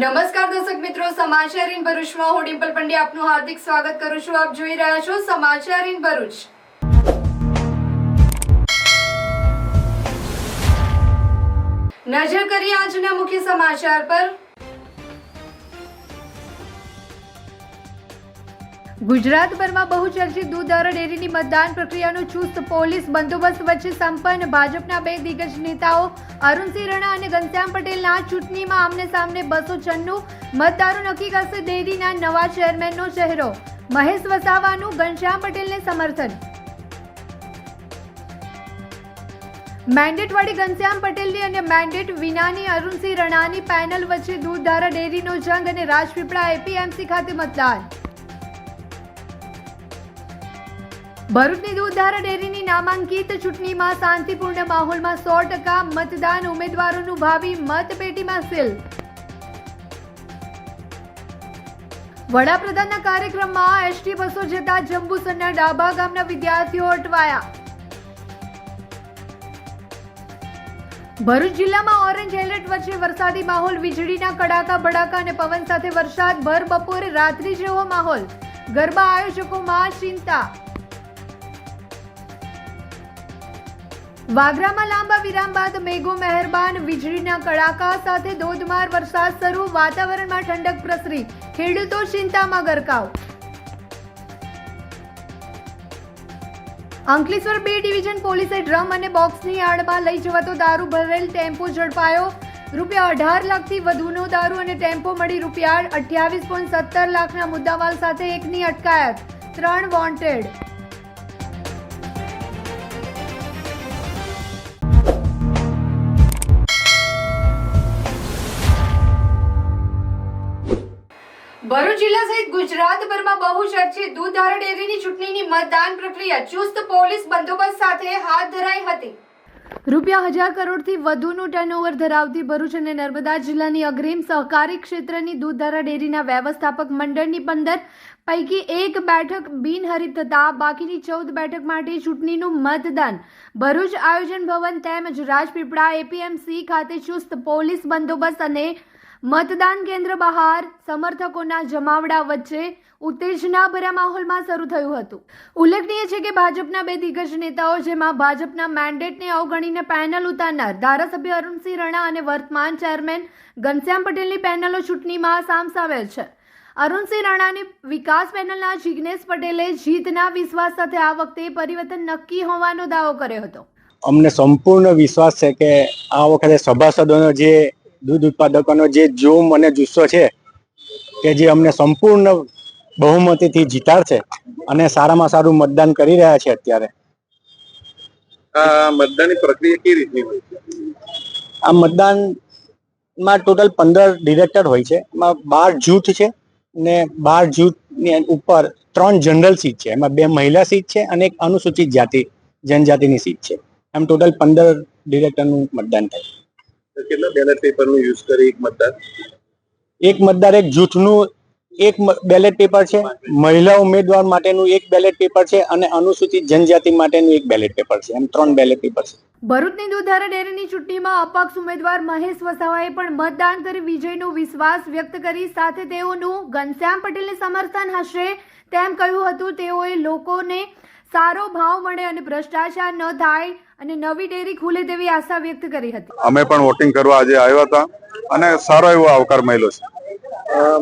નમસ્કાર દર્શક મિત્રો, સમાચાર ઇન ભરૂચમાં હું ડિમ્પલ પંડ્યા આપનું હાર્દિક સ્વાગત કરું છું. આપ જોઈ રહ્યા છો સમાચાર ઇન ભરૂચ. નજર કરીએ આજના મુખ્ય સમાચાર પર. ગુજરાતભરમાં બહુચર્ચિત દૂધધારા ડેરીની મતદાન પ્રક્રિયાનો ચુસ્ત પોલીસ બંદોબસ્ત વચ્ચે સંપન્ન. ભાજપના બે દિગ્ગજ નેતાઓ અરુણસિંહ રણા અને ઘનશ્યામ પટેલના ચૂંટણીમાં આમને સામને 296 મતદારો નક્કી કરશે ડેરીના નવા ચેરમેનનો ચહેરો. મહેશ વસાવાનું ઘનશ્યામ પટેલને સમર્થન. મેન્ડેટવાળી ઘનશ્યામ પટેલની અને મેન્ડેટ વિનાની અરુણસિંહ રણાની પેનલ વચ્ચે દૂધધારા ડેરીનો જંગ અને રાજપીપળા એપીએમસી ખાતે મતદાન. ભરૂચની દૂધધારા ડેરીની નામાંકિત ચૂંટણીમાં શાંતિપૂર્ણ માહોલમાં 100% મતદાન. ઉમેદવારોનું ભાવિ મતપેટીમાં સીલ. વડાપ્રધાનના કાર્યક્રમમાં એસટી બસો જતા જંબુસરના ડાભા ગામના વિદ્યાર્થીઓ અટવાયા. ભરૂચ જિલ્લામાં ઓરેન્જ એલર્ટ વચ્ચે વરસાદી માહોલ. વીજળીના કડાકા ભડાકા અને પવન સાથે વરસાદ. ભર બપોરે રાત્રિ જેવો માહોલ. ગરબા આયોજકોમાં ચિંતા. વાગરામાં લાંબા વિરામ બાદ મેઘો મહેરબાન. વીજળીના કડાકા સાથે ધોધમાર વરસાદ શરૂ. વાતાવરણમાં ઠંડક પ્રસરી. ખેડૂતો ચિંતામાં ગરકાવ. અંકલેશ્વર B ડિવિઝન પોલીસે ડ્રમ અને બોક્સની આડમાં લઈ જવાતો દારૂ ભરેલ ટેમ્પો ઝડપાયો. ₹18 લાખથી વધુનો દારૂ અને ટેમ્પો મળી ₹28.17 લાખના મુદ્દામાલ સાથે એકની અટકાયત. 3 વોન્ટેડ. ભરૂચ જિલ્લા સહિત ગુજરાતભરમાં બહુચર્ચિત દૂધધારા ડેરીની ચૂંટણીની મતદાન પ્રક્રિયા ચુસ્ત પોલીસ બંદોબસ્ત સાથે હાથ ધરાઈ હતી. ₹1000 કરોડથી વધુનું ટર્નઓવર ધરાવતી ભરૂચ અને નર્મદા જિલ્લાની અગ્રીમ સહકારી ક્ષેત્રની દૂધધારા ડેરીના વ્યવસ્થાપક મંડળની 15 પૈકી 1 બેઠક બિનહરીફ થતા બાકીની 14 બેઠક માટે ચૂંટણીનું મતદાન ભરૂચ આયોજન ભવન તેમજ રાજપીપળા એપીએમસી ખાતે ચુસ્ત પોલીસ બંદોબસ્ત અને મતદાન કેન્દ્ર બહાર સમર્થકોના જમાવડા વચ્ચે ઉત્તેજનાભર્યા માહોલમાં શરૂ થયું હતું. ઉલ્લેખનીય છે કે ભાજપના બે દિગ્ગજ નેતાઓ, જેમાં ભાજપના મેન્ડેટને અવગણીને પેનલ ઉતારનાર ધારાસભ્ય અરુણસિંહ રણા અને વર્તમાન ચેરમેન ઘનશ્યામ પટેલની પેનલો ચૂંટણીમાં સામસામે છે. અરુણસિંહ રણાની વિકાસ પેનલના જિગ્નેશ પટેલે જીતના વિશ્વાસ સાથે આ વખતે પરિવર્તન નક્કી હોવાનો દાવો કર્યો હતો. અમને સંપૂર્ણ વિશ્વાસ છે કે આ વખતે સભાસદોનો જે દૂધ ઉત્પાદકોનો જે જોમ અને જુસ્સો છે કે જે અમને સંપૂર્ણ બહુમતીથી જીતાડશે અને સારામાં સારું મતદાન કરી રહ્યા છે. અત્યારે આ મતદાનની પ્રક્રિયા કેવી રીતની હોય છે? આ મતદાનમાં ટોટલ 15 ડિરેક્ટર હોય છે. એમાં 12 જૂથ છે ને 12 જૂથની ઉપર 3 જનરલ સીટ છે. એમાં 2 મહિલા સીટ છે અને એક અનુસૂચિત જાતિ જનજાતિની સીટ છે. એમ ટોટલ 15 ડિરેક્ટરનું મતદાન થાય. કેટલા બેલેટ પેપરનું યુઝ કરી એક મતદાર એક જૂથનું એક બેલેટ પેપર છે, મહિલા ઉમેદવાર માટેનું એક બેલેટ પેપર છે અને અનુસૂચિત જનજાતિ માટેનું એક બેલેટ પેપર છે. એમ 3 બેલેટ પેપર છે. ભરૂચની દૂધધારા ડેરીની ચૂંટણીમાં અપક્ષ ઉમેદવાર મહેશ વસાવાએ પણ મતદાન કરી વિજયનો વિશ્વાસ વ્યક્ત કરી. સાથે તેઓનું ઘનશ્યામ પટેલને સમર્થન હશે તેમ કહ્યું હતું. તેઓએ લોકોને સારો ભાવ મળે અને ભ્રષ્ટાચાર ન થાય અને નવી ડેરી ખુલે તેવી આશા વ્યક્ત કરી હતી. અમે પણ વોટિંગ કરવા આજે આવ્યા હતા અને સારો એવો આવકાર મળ્યો છે.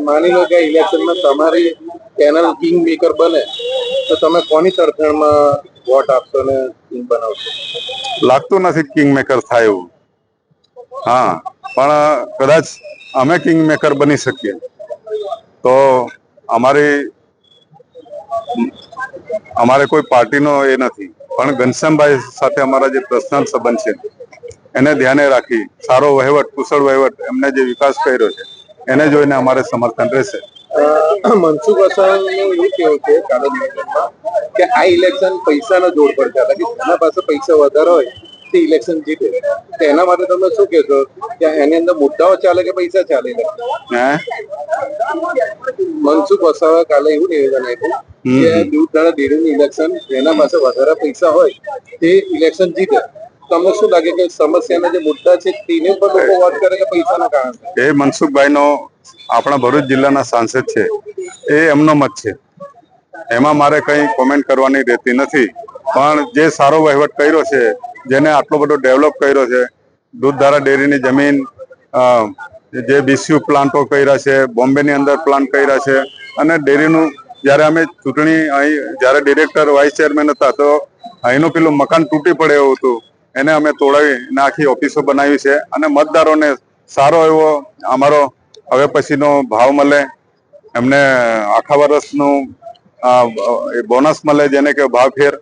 માની લો કે ઇલેક્શનમાં તમારી પેનલ કિંગ મેકર બને તો તમે કોની તરફેણમાં વોટ આપશો ને કિંગ બનાવશો? લાગતું નથી કિંગ મેકર થાય એવું. હા, પણ કદાચ અમે કિંગ મેકર બની શકીએ તો અમારે કોઈ પાર્ટીનો એ નથી, પણ ઘનશ્યામભાઈ સાથે અમારા જે પર્સનલ સંબંધ છે એને ધ્યાને રાખી સારો વહીવટ, કુશળ વહીવટ, એમને જે વિકાસ કર્યો છે એને જોઈને અમારે સમર્થન રહેશે. મનસુખ વસાવાનું એવું કેવું છે કે આ ઇલેક્શન પૈસાનો જોડ પર ચાલે કે જેના પાસે પૈસા વધારે હોય તે ઇલેક્શન જીતે. એના માટે તમે શું કહેશો કે એની અંદર મુદ્દાઓ ચાલે કે પૈસા ચાલે? મનસુખ વસાવા કાલે એવું નિવેદન આપ્યું કે દૂધધારા ડેરીનું ઇલેક્શન જેના પાસે વધારે પૈસા હોય તે ઇલેક્શન જીતે તમને શું લાગે કે સમસ્યાના જે મુદ્દા છે તેની ઉપર લોકો વાત કરે કે પૈસાના કારણે? એ મનસુખભાઈનો આપણા ભરૂચ જિલ્લાના સાંસદ છે, એ એમનો મત છે. એમાં મારે કઈ કોમેન્ટ કરવાની રહેતી નથી. પણ જે સારો વહીવટ કર્યો છે, જેને આટલો બધો ડેવલપ કર્યો છે, દૂધધારા ડેરીની જમીન, જે બીસીયુ પ્લાન્ટો કર્યા છે, બોમ્બેની અંદર પ્લાન્ટ કર્યા છે, અને ડેરીનું જયારે અમે ચૂંટણી અહીં જયારે ડિરેક્ટર વાઇસ ચેરમેન હતા તો અહીંનું પેલું મકાન તૂટી પડે એવું હતું, એને અમે તોડાવી આખી ઓફિસો બનાવી છે. અને મતદારોને સારો એવો અમારો હવે પછીનો ભાવ મળે, એમને આખા વર્ષનું બોનસ મળે, જેને કે ભાવ ફેર,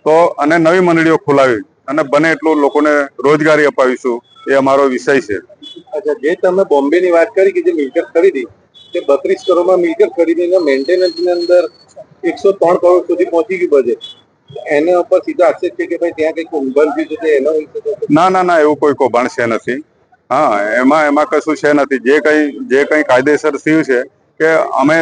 તો અને નવી મંડળીઓ ખોલાવી અને બને એટલું લોકોને રોજગારી અપાવીશું, એ અમારો વિષય છે. અચ્છા, જે તમે બોમ્બેની વાત કરી કે જે મિલકત ખરીદી, તે 32 કરોડમાં મિલકત ખરીદીને મેન્ટેનન્સની અંદર 103 કરોડ સુધી પહોંચી ગયું બજેટ. એના ઉપર સીધા આક્ષેપ છે કે ભાઈ ત્યાં કંઈક કૌભાંડ થયું છે, એનો ના, એવું કોઈ કૌભાંડ છે નથી. હા, એમાં કશું છે નથી. જે કઈ કાયદેસર થયું છે કે અમે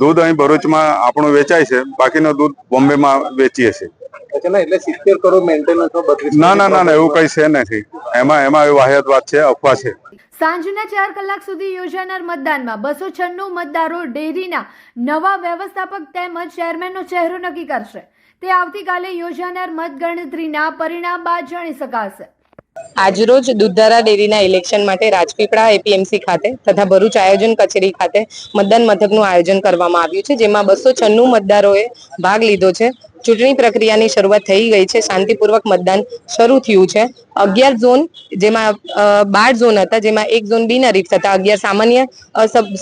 દૂધ અહીં ભરૂચમાં આપણું વેચાય છે, બાકીનું દૂધ બોમ્બેમાં વેચીએ છીએ. અચ્છા, ના એટલે 70 કરોડ મેન્ટેનન્સ 32. ના, એવું કઈ છે નથી. એમાં એવી વાહિયાત વાત છે, અફવા છે. સાંજના 4 કલાક સુધી યોજાનાર મતદાનમાં 296 મતદારો ડેરીના નવા વ્યવસ્થાપક તેમજ ચેરમેનનો ચહેરો નક્કી કરશે. તે આવતીકાલે યોજાનાર મતગણતરીના પરિણામ બાદ જાણી શકાશે. આજરોજ દૂધધારા ડેરીના ઇલેક્શન માટે રાજપીપળા એપીએમસી ખાતે તથા ભરૂચ આયોજન કચેરી ખાતે મતદાન મથકનું આયોજન કરવામાં આવ્યું છે, જેમાં 296 મતદારોએ ભાગ લીધો છે. ચૂંટણી પ્રક્રિયાની શરૂઆત થઈ ગઈ છે. શાંતિપૂર્વક મતદાન શરૂ થયું છે. 11 ઝોન, જેમાં 12 ઝોન હતા, જેમાં એક ઝોન બિનહરીફ હતા. 11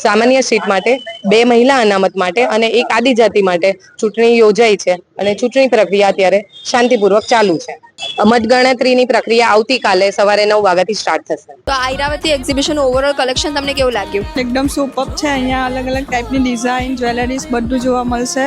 સામાન્ય સીટ માટે, 2 મહિલા અનામત માટે અને 1 આદિજાતિ માટે ચૂંટણી યોજાઈ છે અને ચૂંટણી પ્રક્રિયા અત્યારે શાંતિપૂર્વક ચાલુ છે. મતગણતરીની પ્રક્રિયા આવતીકાલે સવારે 9 વાગ્યાથી સ્ટાર્ટ થશે. તો આ ઈરાવતી એક્ઝિબિશન ઓવરઓલ કલેક્શન તમને કેવું લાગ્યું? એકદમ સુપર છે. અહીંયા અલગ અલગ ટાઈપની ડિઝાઇન, જ્વેલરીઝ બધું જોવા મળશે.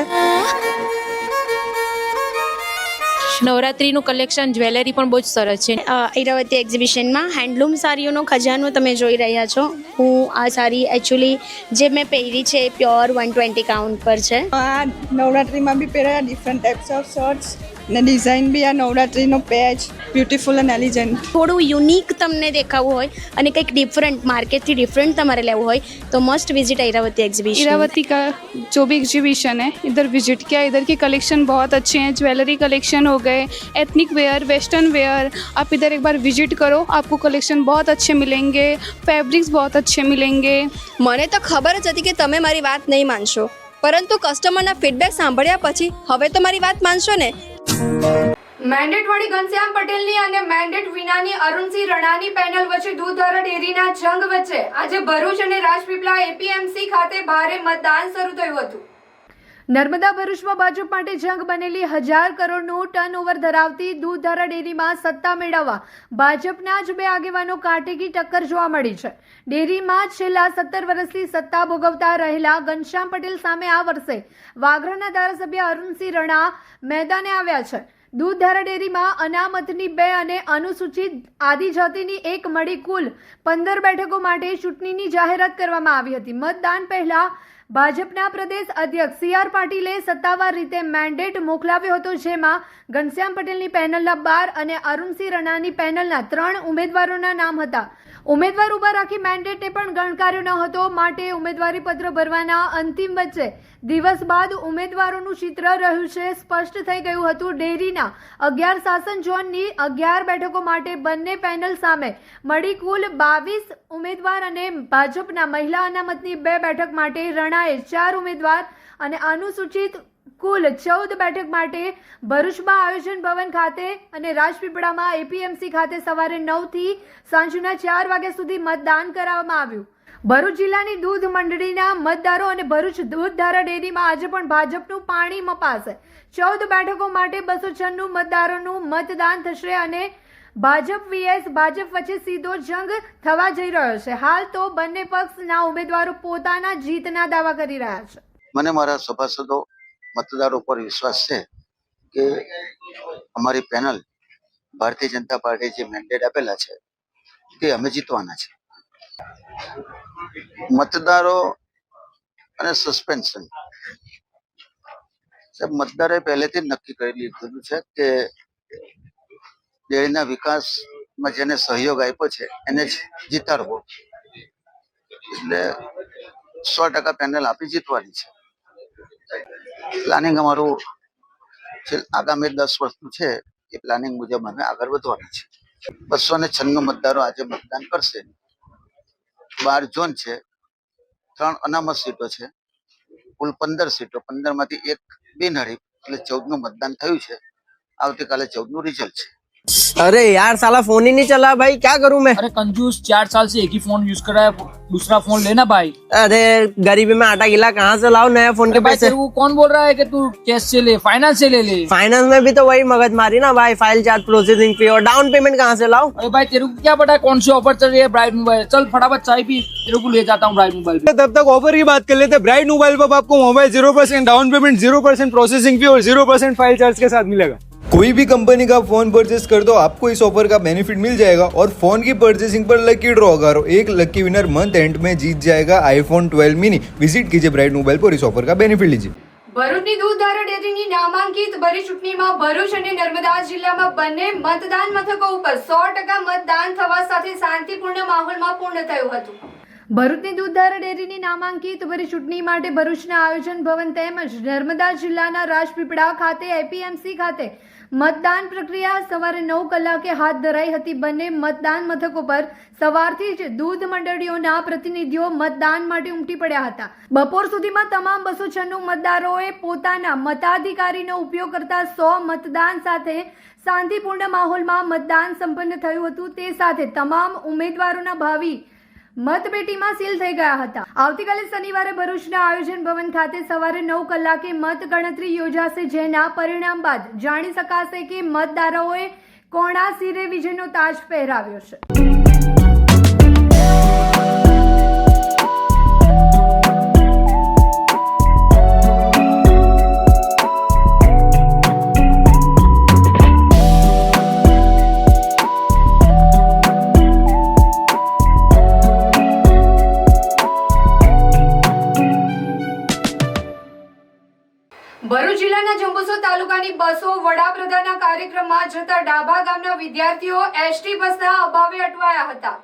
નવરાત્રીનું કલેક્શન, જ્વેલરી પણ બહુ જ સરસ છે. ઈરાવતી એક્ઝિબિશનમાં હેન્ડલૂમ સાડીઓનો ખજાનો તમે જોઈ રહ્યા છો. હું આ સાડી એકચ્યુઅલી જે મેં પહેરી છે એ પ્યોર 120 કાઉન્ટ પર છે. આ નવરાત્રીમાં બી પહેરાયા ડિફરન્ટ ટાઈપ્સ ઓફ શર્ટ્સ ને ડિઝાઇન બી આ નવરાત્રીનો પેચ બ્યુટીફુલ એન્ડ એલિજન્ટ. થોડું યુનિક તમને દેખાવું હોય અને કંઈક ડિફરન્ટ, માર્કેટથી ડિફરન્ટ તમારે લેવું હોય તો must visit Iravati exhibition. Iravati का जो भी एग्जीबिशन है इधर विजिट किया. इधर के कलेक्शन बहुत अच्छे हैं. ज्वेलरी कलेक्शन हो गए, एथनिक वेयर, वेस्टर्न वेयर. आप इधर एक बार विजिट करो, आपको कलेक्शन बहुत अच्छे मिलेंगे, फैब्रिक्स बहुत अच्छे मिलेंगे. મને તો ખબર જ હતી કે તમે મારી વાત નહીં માનશો, પરંતુ કસ્ટમરના ફીડબેક સાંભળ્યા પછી હવે તો મારી વાત માનશો ને. મેન્ડેટ વાળી ઘનશ્યામ પટેલની અને મેન્ડેટ વિનાની અરુણસિંહ રણાની પેનલ વચ્ચે દૂધધારા ડેરીના જંગ વચ્ચે આજે ભરૂચ અને રાજપીપળા એપીએમસી ખાતે ભારે મતદાન શરૂ થયું હતું. નર્મદા ભરૂચમાં ભાજપ માટે જંગ બનેલી 1000 કરોડનું ટર્નઓવર ધરાવતી દૂધધારા ડેરીમાં સત્તા મેળવવા ભાજપના જ 2 આગેવાનો કાંટેકી ટક્કર જોવા મળી છે. ડેરીમાં છેલ્લા 17 વર્ષથી સત્તા ભોગવતા રહેલા ઘનશ્યામ પટેલ સામે આ વર્ષે વાગરાના ધારાસભ્ય અરુણસિંહ રણા મેદાને આવ્યા છે. દૂધધારા ડેરીમાં અનામતની 2 અને અનુસૂચિત આદિજાતિની 1 મળી કુલ 15 બેઠકો માટે ચૂંટણીની જાહેરાત કરવામાં આવી હતી. મતદાન પહેલા ભાજપના પ્રદેશ અધ્યક્ષ CR પાટીલે સત્તાવાર રીતે મેન્ડેટ મોકલાવ્યો હતો, જેમાં ઘનશ્યામ પટેલની પેનલના 12 અને અરુણસિંહ રણાની પેનલના 3 ઉમેદવારોના નામ હતા. ઉમેદવાર ઉભા રાખી મેન્ડેટને પણ ગણકાર્યો ન હતો, માટે ઉમેદવારી પત્ર ભરવાના અંતિમ વચ્ચે દિવસ બાદ ઉમેદવારોનું ચિત્ર રહ્યું છે સ્પષ્ટ થઈ ગયું હતું. ડેરીના 11 શાસન ઝોનની 11 બેઠકો માટે બંને પેનલ સામે મળી કુલ 22 ઉમેદવાર અને ભાજપના મહિલા અનામતની 2 બેઠક માટે રણાએ 4 ઉમેદવાર અને અનુસૂચિત કુલ 14 બેઠક માટે ભરૂચમાં આયોજન ભવન ખાતે અને રાજપીપળામાં એપીએમસી ખાતે સવારે 9 થી સાંજના 4 વાગ્યા સુધી મતદાન કરાવવામાં આવ્યું. ભરૂચ જિલ્લાની દૂધ મંડળીના મતદારો અને ભરૂચ દૂધધારા ડેરીમાં આજે પણ ભાજપનું પાણી મપાશે. 14 બેઠકો માટે 296 મતદારોનું મતદાન થશે અને ભાજપ vs ભાજપ વચ્ચે સીધો જંગ થવા જઈ રહ્યો છે. હાલ તો બંને પક્ષના ઉમેદવારો પોતાના જીતના દાવા કરી રહ્યા છે. મને મારા સભાસદો મતદારો પર વિશ્વાસ છે કે અમારી પેનલ ભારતીય જનતા પાર્ટી જે મેન્ડેટ આપેલા છે તે અમે જીતવાના છે. મતદારો અને સસ્પેન્શન, મતદારે પહેલેથી જ નક્કી કરી લીધેલું છે કે ડેરીના વિકાસમાં જેને સહયોગ આપ્યો છે એને જ જીતાડવો, એટલે 100% પેનલ આપી જીતવાની છે. પ્લાનિંગ અમારું આગામી 10 વર્ષનું છે. એ પ્લાનિંગ મુજબ અમે આગળ વધવાના છે. 296 મતદારો આજે મતદાન કરશે. 12 ઝોન છે, 3 અનામત સીટો છે, કુલ 15 સીટો, 15 માંથી 1 બિનહરીફ, એટલે 14 નું મતદાન થયું છે. આવતીકાલે 14 નું રિઝલ્ટ છે. अरे यार साला फोन ही नहीं चला भाई, क्या करूं मैं? अरे कंजूस 4 साल से एक ही फोन यूज कर रहा है, दूसरा फोन लेना भाई. अरे गरीबी में आटा गिला कहाँ से लाऊं नया फोन के पैसे? तेरे को कौन बोल रहा है कि तू कैश से ले, फाइनेंस से ले ले. फाइनेंस में भी तो वही मगज मारी ना भाई, फाइल चार्ज, प्रोसेसिंग फी और डाउन पेमेंट कहाँ से लाऊं? अरे भाई तेरे को क्या पता है कौन सी ऑफर चल रही है ब्राइट मोबाइल. चल फटाफट चाय पी, तेरे को ले जाता हूँ ब्राइट मोबाइल पे. तब तक ऑफर की बात कर लेते हैं. ब्राइट मोबाइल पर आपको mobile 0% down payment, 0% processing fee और 0% फाइल चार्ज के साथ मिलेगा. कोई भी कंपनी का फोन परचेस कर दो, आपको इस ऑफर का बेनिफिट मिल जाएगा और फोन की परचेसिंग पर लकी ड्रॉ करो, एक लकी विनर मंथ एंड में जीत जाएगा आईफोन 12 मिनी. विजिट कीजिए ब्राइट मोबाइल पर, इस ऑफर का बेनिफिट लीजिए. ભરૂચની દૂધધારા ડેરીની નામાંકિત ભરી ચૂંટણીમાં ભરૂચ અને નર્મદા જિલ્લામાં બંને મતદાન મથકો ઉપર 100% મતદાન થવા સાથે શાંતિપૂર્ણ માહોલમાં પૂર્ણ થયું હતું. ભરૂચની દૂધધારા ડેરીની નામાંકિત ભરી ચૂંટણી માટે ભરૂચના આયોજન ભવન તેમજ નર્મદા જિલ્લાના રાજપીપળા ખાતે એપીએમસી ખાતે મતદાન પ્રક્રિયા સવારે 9 કલાકે હાથ ધરાઈ હતી. બંને મતદાન મથકો પર સવારથી જ દૂધ મંડળીઓના પ્રતિનિધિઓ મતદાન માટે ઉમટી પડ્યા હતા. બપોર સુધીમાં તમામ 296 મતદારોએ પોતાના મતાધિકારીનો ઉપયોગ કરતા 100 મતદાન સાથે શાંતિપૂર્ણ માહોલમાં મતદાન સંપન્ન થયું હતું. તે સાથે તમામ ઉમેદવારોના ભાવિ મતપેટીમાં સીલ થઈ ગયા હતા. આવતીકાલે શનિવારે ભરૂચના આયોજન ભવન ખાતે સવારે 9 કલાકે મત ગણતરી યોજાશે, જેના પરિણામ બાદ જાણી શકાશે કે મતદારોએ કોણા સિરે વિજયનો તાજ પહેરાવ્યો છે. ભરૂચ જિલ્લાના જંબુસર તાલુકાની બસો વડાપ્રધાનના કાર્યક્રમમાં જતા ડાભા ગામના વિદ્યાર્થીઓ એસટી બસના અભાવે અટવાયા હતા.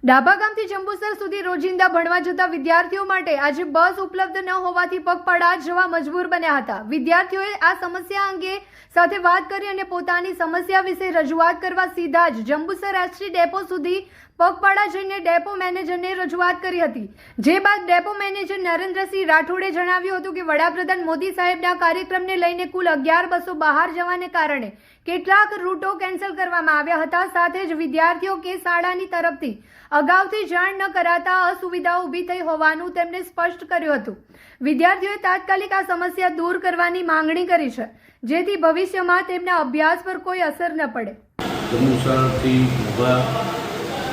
ડાભા ગામથી જંબુસર સુધી રોજિંદા ભણવા જતા વિદ્યાર્થીઓ માટે આજે બસ ઉપલબ્ધ ન હોવાથી પગપાળા જવા મજબૂર બન્યા હતા. વિદ્યાર્થીઓએ આ સમસ્યા અંગે સાથે વાત કરી અને પોતાની સમસ્યા વિશે રજૂઆત કરવા સીધા જ જંબુસર એસટી ડેપો સુધી પગપાળા જઈને ડેપો મેનેજરને રજૂઆત કરી હતી. જે બાદ ડેપો મેનેજર નરેન્દ્રસિંહ રાઠોડે જણાવ્યું હતું કે વડાપ્રધાન મોદી સાહેબના કાર્યક્રમને લઈને કુલ 11 બસો બહાર જવાને કારણે કેટલાક રૂટો કેન્સલ કરવામાં આવ્યા હતા. સાથે જ વિદ્યાર્થીઓ કે શાળાની તરફથી અગાઉથી જાણ ન કરાતા અસુવિધાઓ ઊભી થઈ હોવાનું તેમણે સ્પષ્ટ કર્યું હતું. વિદ્યાર્થીઓએ તાત્કાલિક આ સમસ્યા દૂર કરવાની માંગણી કરી છે, જેથી ભવિષ્યમાં તેમના અભ્યાસ પર કોઈ અસર ન પડે.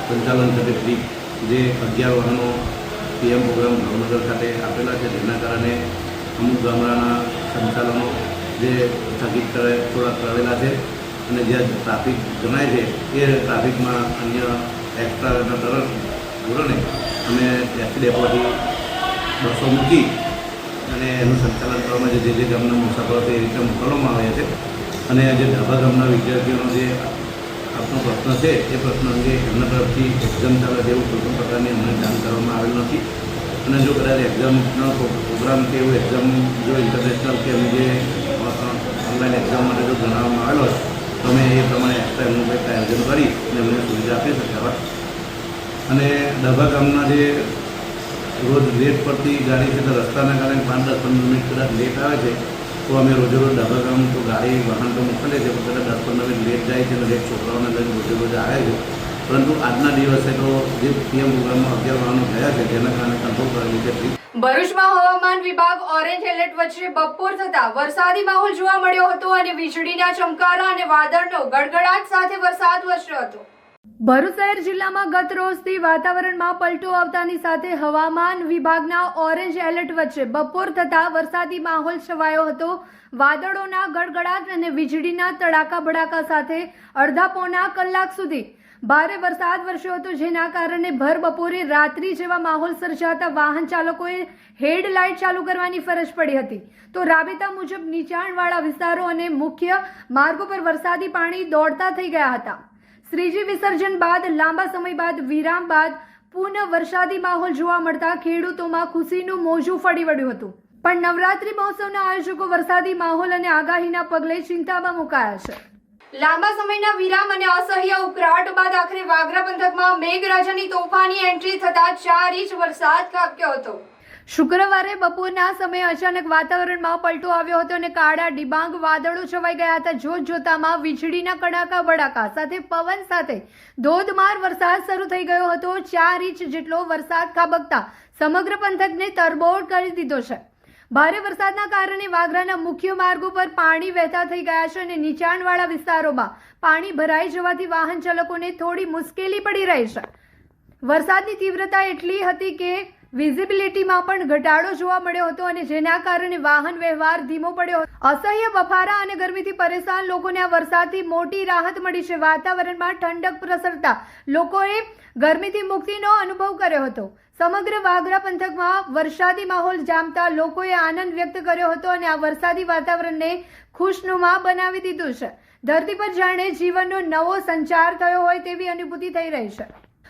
સંચાલન કચેરી જે 11 વાહનો પીએમ પ્રોગ્રામ ભાવનગર ખાતે આપેલા છે, જેના કારણે અમુક ગામડાના સંચાલનો જે સ્થગિત થોડા કરેલા છે અને જ્યાં ટ્રાફિક જણાય છે એ ટ્રાફિકમાં અન્ય એક્સ્ટ્રાના ધોરણે અમે એસટી ડેપોથી બસો મૂકી અને એનું સંચાલન કરવામાં જે ગામના મુસાફરો છે એ રીતે મોકલવામાં આવ્યા છે. અને જે ડાભા ગામના વિદ્યાર્થીઓનો જે આપનો પ્રશ્ન છે એ પ્રશ્ન અંગે એમના તરફથી એક્ઝામ ચાલે તેવું કોઈપણ પ્રકારની અમને જાણ કરવામાં આવેલ નથી. અને જો કદાચ એક્ઝામનો પ્રોગ્રામ કે એવું એક્ઝામ જો ઇન્ટરનેશનલ કે અમે જે ઓનલાઈન એક્ઝામ માટે જો જણાવવામાં આવેલો હોય તો અમે એ પ્રમાણે એક્સ્ટ્રા એમનું કંઈક આયોજન કરી અને અમને સુવિધા આપી શક્યા હોય. અને ડાભા ગામના જે રોજ લેટ પડતી ગાડી છે તો રસ્તાના કારણે 5-10-15 મિનિટ કદાચ લેટ આવે છે તો અમે રોજે રોજ ડાભા ગામ તો ગાડી વાહન તો મોકલે છે, પણ કદાચ 10-15 મિનિટ લેટ જાય છે અને લેટ છોકરાઓને લઈને રોજે રોજ આવે છે. પરંતુ આજના દિવસે તો જે પીએમ પ્રોગ્રામમાં 11 વાહનો થયા છે તેના કારણે કંટ્રોલ કરેલી છે. ભરૂચમાં હવામાન વિભાગ ઓરેન્જ એલર્ટ વચ્ચે બપોર થતા વરસાદી માહોલ જોવા મળ્યો હતો અને વીજળીના ચમકારા અને વાદળનો ગડગડાટ સાથે વરસાદ વરસ્યો હતો. ભરૂચ શહેર જિલ્લામાં ગત રોજથી વાતાવરણમાં પલટો આવતાની સાથે હવામાન વિભાગના ઓરેન્જ એલર્ટ વચ્ચે બપોર થતા વરસાદી માહોલ છવાયો હતો. વાદળોના ગડગડાટ અને વીજળીના તડાકા ભડાકા સાથે અડધા પોણા કલાક સુધી ભારે વરસાદ વરસ્યો હતો, જેના કારણે ભર બપોરે રાત્રિ જેવા માહોલ સર્જાતા વાહન ચાલકોએ હેડલાઇટ ચાલુ કરવાની ફરજ પડી હતી. તો રાબેતા મુજબ નીચાણવાળા વિસ્તારો અને મુખ્ય માર્ગો પર વરસાદી પાણી દોડતા થઈ ગયા હતા. શ્રીજી વિસર્જન બાદ લાંબા સમય બાદ વિરામ બાદ પુનઃ વરસાદી માહોલ જોવા મળતા ખેડૂતોમાં ખુશીનું મોજું ફરી વળ્યું હતું. પણ નવરાત્રી મહોત્સવના આયોજકો વરસાદી માહોલ અને આગાહીના પગલે ચિંતામાં મુકાયા છે. લાંબા સમયના વિરામ અને અસહ્ય ઉકળાટ બાદ આખરે વાગરા પંથકમાં મેઘરાજાની તોફાની એન્ટ્રી થતા 4 ઇંચ વરસાદ ખાબક્યો હતો. શુક્રવારે બપોરના સમયે અચાનક વાતાવરણમાં પલટો આવ્યો હતો અને કાળા ડિબાંગ વાદળો છવાઈ ગયા હતા. જોતજોતામાં વીજળીના કડાકા બડાકા સાથે પવન સાથે ધોધમાર વરસાદ શરૂ થઈ ગયો હતો. 4 ઇંચ જેટલો વરસાદ ખાબકતા સમગ્ર પંથકને તરબોળ કરી દીધો છે. ભારે વરસાદના કારણે વાગરાના મુખ્ય માર્ગો પર પાણી વહેતા થઈ ગયા છે અને નીચાણવાળા વિસ્તારોમાં પાણી ભરાઈ જવાથી વાહન ચાલકોને થોડી મુશ્કેલી પડી રહી છે. વરસાદની તીવ્રતા એટલી હતી કે વિઝિબિલિટીમાં પણ ઘટાડો જોવા મળ્યો હતો અને જેના કારણે વાહન વ્યવહાર ધીમો પડ્યો હતો. અસહ્ય બફારા અને ગરમીથી પરેશાન લોકોને આ વરસાદથી મોટી રાહત મળી છે. વાતાવરણમાં ઠંડક પ્રસરતા લોકોએ ગરમીથી મુક્તિનો અનુભવ કર્યો હતો. સમગ્ર વાગરા પંથકમાં વરસાદી માહોલ જામતા લોકોએ આનંદ વ્યક્ત કર્યો હતો અને આ વરસાદી વાતાવરણને ખુશનુમા બનાવી દીધું છે. ધરતી પર જાણે જીવનનો નવો સંચાર થયો હોય તેવી અનુભૂતિ થઈ રહી છે.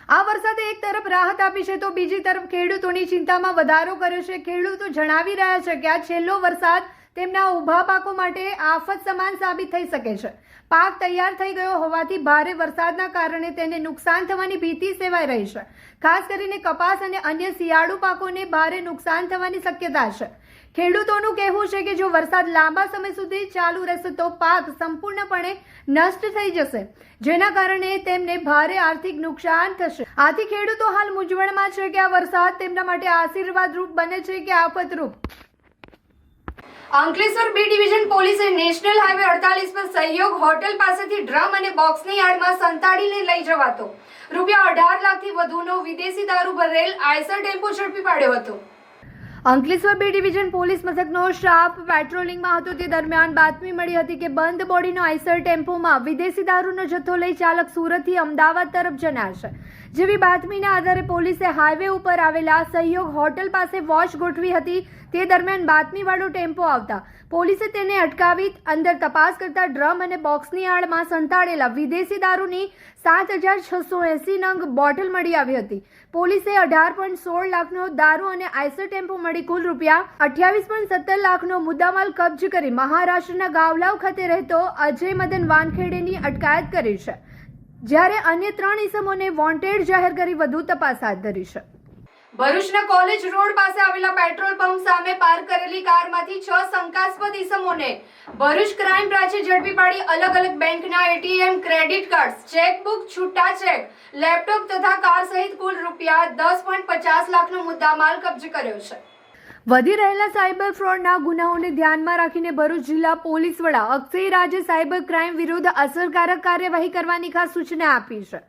આ વરસાદે એક તરફ રાહત આપી છે તો બીજી તરફ ખેડૂતોની ચિંતામાં વધારો કર્યો છે. ખેડૂતો જણાવી રહ્યા છે કે આ છેલ્લો વરસાદ તેમના ઊભા પાકો માટે આફત સમાન સાબિત થઈ શકે છે. પાક તૈયાર થઈ ગયો હોવાથી ભારે વરસાદના કારણે તેને નુકસાન થવાની ભીતિ સેવાઈ રહી છે. ખાસ કરીને કપાસ અને અન્ય શિયાળુ પાકોને ભારે નુકસાન થવાની શક્યતા છે. ખેડૂતોનું કહેવું છે કે જો વરસાદ લાંબા સમય સુધી ચાલુ રહેશે તો પાક સંપૂર્ણપણે નષ્ટ થઈ જશે, જેના કારણે તેમને ભારે આર્થિક નુકસાન થશે. આથી ખેડૂતો હાલ મૂંઝવણમાં છે કે આ વરસાદ તેમના માટે આશીર્વાદરૂપ બને છે કે આફતરૂપ. અંકલેશ્વર બી ડિવિઝન પોલીસે નેશનલ હાઈવે 48 પર સહયોગ હોટલ પાસેથી ડ્રમ અને બોક્સની આડમાં સંતાડીને લઈ જવાતો ₹18 લાખથી વધુનો વિદેશી દારૂ ભરેલ આઈસર ટેમ્પો ઝડપી પાડ્યો હતો. અંકલેશ્વર બી ડિવિઝન પોલીસ મથકનો સ્ટાફ પેટ્રોલિંગમાં હતો તે દરમિયાન બાતમી મળી હતી કે બંધ બોડીનો આઈસર ટેમ્પોમાં વિદેશી દારૂનો જથ્થો લઈ ચાલક સુરતથી અમદાવાદ તરફ જનાર છે. જેવી બાતમીના આધારે પોલીસે હાઈવે ઉપર આવેલા સહયોગ હોટલ પાસે વોચ ગોઠવી હતી. તે દરમિયાન બાતમીવાળો ટેમ્પો આવતા પોલીસે તેને અટકાવી અંદર તપાસ કરતા ડ્રમ અને બોક્સની આડમાં સંતાડેલા વિદેશી દારૂની 7,680 નંગ બોટલ મળી આવી હતી. પોલીસે 18.16 લાખનો દારૂ અને આઈસર ટેમ્પો મળી કુલ ₹28.17 લાખનો મુદ્દામાલ કબજે કરી મહારાષ્ટ્રના ગાવલાવ ખાતે રહેતો અજય મદન વાનખેડેની અટકાયત કરી છે, જ્યારે અન્ય 3 ઇસમોને વોન્ટેડ જાહેર કરી વધુ તપાસ હાથ ધરી છે. ભરૂચના કોલેજ રોડ પાસે આવેલા પેટ્રોલ પંપ સામે પાર્ક કરેલી કારમાંથી 6 શંકાસ્પદ ઇસમોને ભરૂચ ક્રાઇમ બ્રાન્ચે ઝડપી પાડી અલગ અલગ બેંકના એટીએમ, ક્રેડિટ કાર્ડ, ચેકબુક, છૂટા ચેક, લેપટોપ તથા કાર સહિત કુલ ₹10.50 લાખનો મુદ્દામાલ કબજે કર્યો છે. વધી રહેલા સાયબર ફ્રોડના ગુનાઓને ધ્યાનમાં રાખીને ભરૂચ જિલ્લા પોલીસ વડા અક્ષય રાજે સાયબર ક્રાઇમ વિરુદ્ધ અસરકારક કાર્યવાહી કરવાની ખાસ સૂચના આપી છે.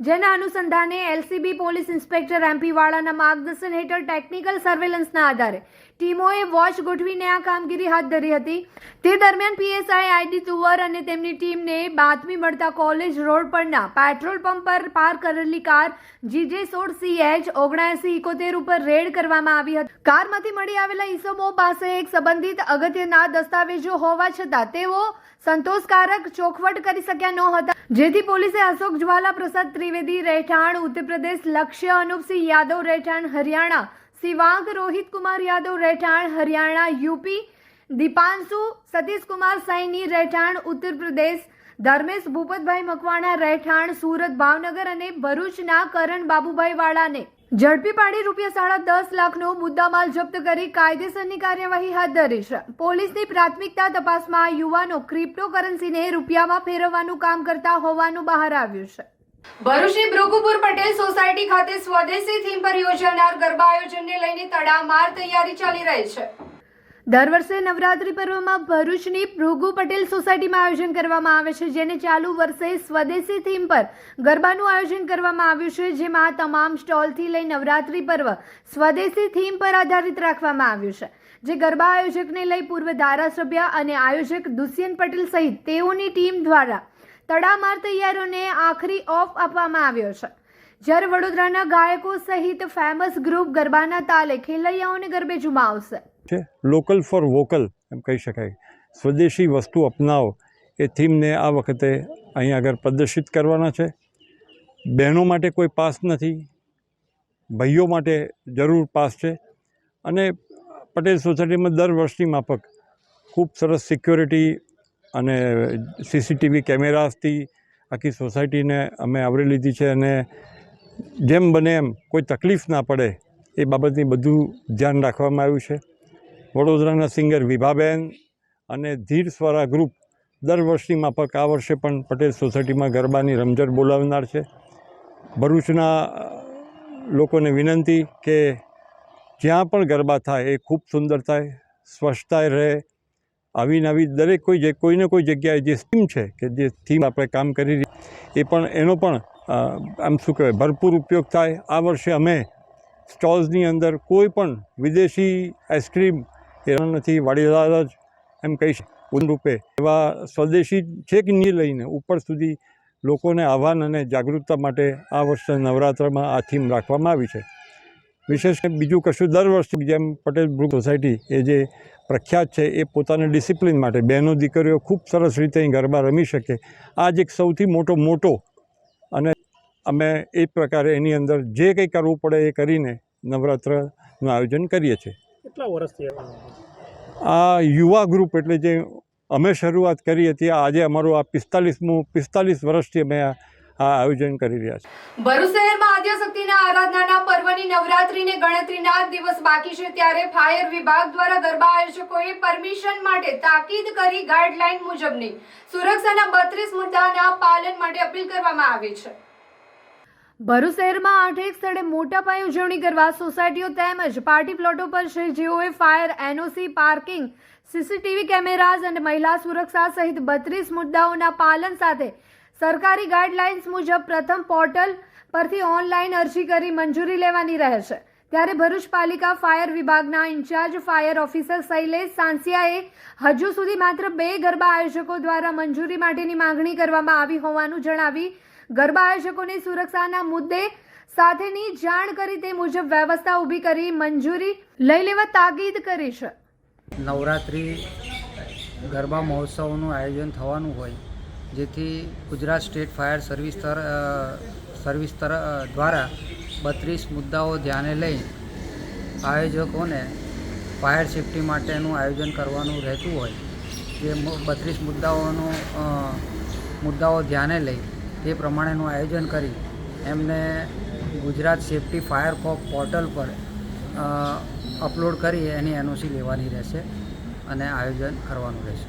જેના અનુસંધાને એલસીબી પોલીસ ઇન્સ્પેક્ટર એમપી વાળાના માર્ગદર્શન હેઠળ ટેકનિકલ સર્વેલન્સના આધારે ટીમોએ વોચ ગોઠવીને આ કામગીરી હાથ ધરી હતી. તે દરમિયાન પીએસઆઈ આઈડી તુવર અને તેમની ટીમને બાતમી મળતા કોલેજ રોડ પરના પેટ્રોલ પંપ પર પાર્ક કરેલી કાર GJ16CH 7971 ઉપર રેડ કરવામાં આવી હતી. કારમાંથી મળી આવેલા ઈસમો પાસે એક સંબંધિત અગત્યના દસ્તાવેજો હોવા છતાં તેઓ સંતોષકારક ચોખવટ કરી શક્યા ન હતા, જેથી પોલીસે અશોક જ્વાલા પ્રસાદ ત્રિવેદી રહેઠાણ ઉત્તર પ્રદેશ, લક્ષ્ય અનુપસિંહ યાદવ રહેઠાણ હરિયાણા, શિવાંગ રોહિત કુમાર યાદવ રહેઠાણ હરિયાણા યુપી, દીપાંશુ સતીશ કુમાર સૈની રહેઠાણ ઉત્તર પ્રદેશ, ધર્મેશ ભૂપતભાઈ મકવાણા રહેઠાણ સુરત ભાવનગર અને ભરૂચના કરણ બાબુભાઈ વાળાને ઝડપી પાડી ₹10.5 લાખનો મુદ્દામાલ જપ્ત કરી કાયદેસરની કાર્યવાહી હાથ ધરી છે. પોલીસની પ્રાથમિકતા તપાસમાં યુવાનો ક્રિપ્ટોકરન્સીને રૂપિયામાં ફેરવવાનું કામ કરતા હોવાનું બહાર આવ્યું છે. ભરૂચની ભૃગુપુર પટેલ સોસાયટી ખાતે સ્વદેશી થીમ પર યોજાનાર ગરબા આયોજનને લઈને તડામાર તૈયારી ચાલી રહી છે. દર વર્ષે નવરાત્રી પર્વમાં ભરૂચની ભૃગુ પટેલ સોસાયટીમાં આયોજન કરવામાં આવે છે, જેને ચાલુ વર્ષે સ્વદેશી થીમ પર ગરબાનું આયોજન કરવામાં આવ્યું છે, જેમાં તમામ સ્ટોલથી લઈ નવરાત્રી પર્વ સ્વદેશી થીમ પર આધારિત રાખવામાં આવ્યું છે. જે ગરબા આયોજકને લઈ પૂર્વ ધારાસભ્ય અને આયોજક દુષ્યંત પટેલ સહિત તેઓની ટીમ દ્વારા તડામાર તૈયારીઓને આખરી ઓફ આપવામાં આવ્યો છે, જ્યારે વડોદરાના ગાયકો સહિત ફેમસ ગ્રુપ ગરબાના તાલે ખેલૈયાઓને ગરબે ઝુમાવશે. લોકલ ફોર વોકલ એમ કહી શકાય. સ્વદેશી વસ્તુ અપનાવો એ થીમને આ વખતે અહીંયા આગળ પ્રદર્શિત કરવાના છે. બહેનો માટે કોઈ પાસ નથી, ભાઈઓ માટે જરૂર પાસ છે. અને પટેલ સોસાયટીમાં દર વર્ષની માફક ખૂબ સરસ સિક્યોરિટી અને CCTV કેમેરાસથી આખી સોસાયટીને અમે આવરી લીધી છે. અને જેમ બને એમ કોઈ તકલીફ ના પડે એ બાબતની બધું ધ્યાન રાખવામાં આવ્યું છે. વડોદરાના સિંગર વિભાબેન અને ધીર સ્વરા ગ્રુપ દર વર્ષની માફક આ વર્ષે પણ પટેલ સોસાયટીમાં ગરબાની રમઝટ બોલાવનાર છે. ભરૂચના લોકોને વિનંતી કે જ્યાં પણ ગરબા થાય એ ખૂબ સુંદર થાય, સ્વચ્છતા રહે. આવી નવી દરેક કોઈને કોઈ જગ્યાએ જે થીમ છે કે જે થીમ આપણે કામ કરી એ પણ એનો પણ આમ શું કહેવાય ભરપૂર ઉપયોગ થાય. આ વર્ષે અમે સ્ટોલ્સની અંદર કોઈ પણ વિદેશી આઈસ્ક્રીમ એ નથી, વાડીલાલ જ એમ કહીશ રૂપે એવા સ્વદેશી છેક ની લઈને ઉપર સુધી લોકોને આહ્વાન અને જાગૃતતા માટે આ વર્ષે નવરાત્રમાં આ થીમ રાખવામાં આવી છે. વિશેષ બીજું કશું દર વર્ષે જેમ પટેલ ગ્રુપ સોસાયટી એ જે પ્રખ્યાત છે એ પોતાના ડિસિપ્લિન માટે બહેનો દીકરીઓ ખૂબ સરસ રીતે અહીં ગરબા રમી શકે આ જ એક સૌથી મોટો અને અમે એ પ્રકારે એની અંદર જે કંઈ કરવું પડે એ કરીને નવરાત્રનું આયોજન કરીએ છીએ. કેટલા વર્ષથી આ યુવા ગ્રુપ એટલે જે અમે શરૂઆત કરી હતી આજે અમારું આ 45 વર્ષથી અમે આ આયોજન કરી રહ્યા છીએ. ભરૂચ શહેરમાં આદ્યશક્તિના આરાધનાના પર્વની નવરાત્રીને ગણતરીના દિવસ બાકી છે, ત્યારે ફાયર વિભાગ દ્વારા ગરબા આયોજકોએ પરમિશન માટે તાકીદ કરી ગાઈડલાઈન મુજબની સુરક્ષાના 32 મુદ્દાના પાલન માટે અપીલ કરવામાં આવી છે. ભરૂચ શહેરમાં 8 સ્થળે મોટા પાયે ઉજવણી કરવા સોસાયટીઓ તેમજ પાર્ટી પ્લોટો પર છે, જેઓએ fire, NOC, parking, CCTV cameras અને મહિલા સુરક્ષા સહિત 32 મુદ્દાઓના પાલન સાથે સરકારી ગાઈડલાઇન્સ મુજબ પ્રથમ પોર્ટલ પરથી ઓનલાઈન અરજી કરી મંજૂરી લેવાની રહેશે. ત્યારે ભરૂચ પાલિકા ફાયર વિભાગના ઇન્ચાર્જ ફાયર ઓફિસર શૈલેષ સાંસિયાએ હજુ સુધી માત્ર 2 ગરબા આયોજકો દ્વારા મંજૂરી માટેની માંગણી કરવામાં આવી હોવાનું જણાવી ગરબા આયોજકોની સુરક્ષાના મુદ્દે સાથેની જાણ કરી તે મુજબ વ્યવસ્થા ઊભી કરી મંજૂરી લઈ લેવા તાકીદ કરી છે. નવરાત્રિ ગરબા મહોત્સવનું આયોજન થવાનું હોય, જેથી ગુજરાત સ્ટેટ ફાયર સર્વિસ દ્વારા 32 મુદ્દાઓ ધ્યાને લઈ આયોજકોને ફાયર સેફટી માટેનું આયોજન કરવાનું રહેતું હોય, જે 32 મુદ્દાઓ ધ્યાને લઈ તે પ્રમાણેનું આયોજન કરી એમને ગુજરાત સેફટી ફાયર પોર્ટલ પર અપલોડ કરી એની NOC લેવાની રહેશે અને આયોજન કરવાનું રહેશે.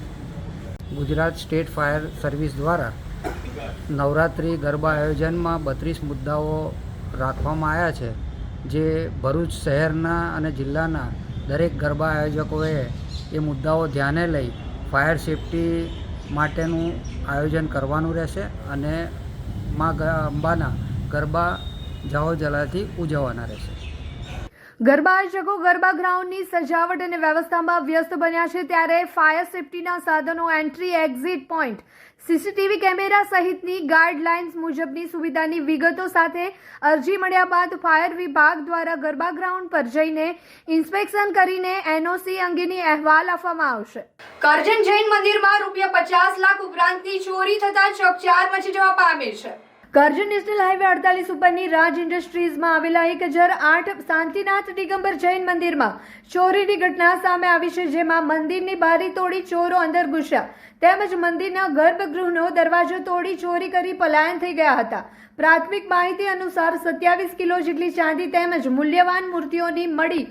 ગુજરાત સ્ટેટ ફાયર સર્વિસ દ્વારા નવરાત્રિ ગરબા આયોજનમાં 32 મુદ્દાઓ રાખવામાં આવ્યા છે, જે ભરૂચ શહેરના અને જિલ્લાના દરેક ગરબા આયોજકોએ એ મુદ્દાઓ ધ્યાને લઈ ફાયર સેફટી માટેનું આયોજન કરવાનું રહેશે અને મા અંબાના ગરબા જાહો જલાથી ઉજવવાના રહેશે. ગરબા આયોજકો ગરબા ગ્રાઉન્ડની સજાવટ અને વ્યવસ્થામાં વ્યસ્ત બન્યા છે, ત્યારે ફાયર સેફટીના સાધનો, entry exit point, CCTV camera સહિતની ગાઈડલાઇન્સ મુજબની સુવિધાની વિગતો સાથે અરજી મળ્યા બાદ ફાયર વિભાગ દ્વારા ગરબા ગ્રાઉન્ડ પર જઈને ઇન્સ્પેક્શન કરીને NOC અંગેની અહેવાલ આપવામાં આવશે. કરજણ જૈન મંદિરમાં ₹50 લાખ ઉપરાંતની ચોરી થતા ચકચાર મચી જવા પામી છે. કરજણ નેશનલ હાઈવે 48 ઉપરની રાજ ઇન્ડસ્ટ્રીઝમાં આવેલા 1008 શાંતિનાથ દિગંબર જૈન મંદિરમાં ચોરીની ઘટના સામે આવી છે, જેમાં મંદિરની બારી તોડી ચોરો અંદર ઘૂસ્યા તેમજ મંદિરના ગર્ભગૃહનો દરવાજો તોડી ચોરી કરી પલાયન થઈ ગયા હતા. પ્રાથમિક માહિતી અનુસાર 27 કિલો જેટલી ચાંદી તેમજ મૂલ્યવાન મૂર્તિઓની મળી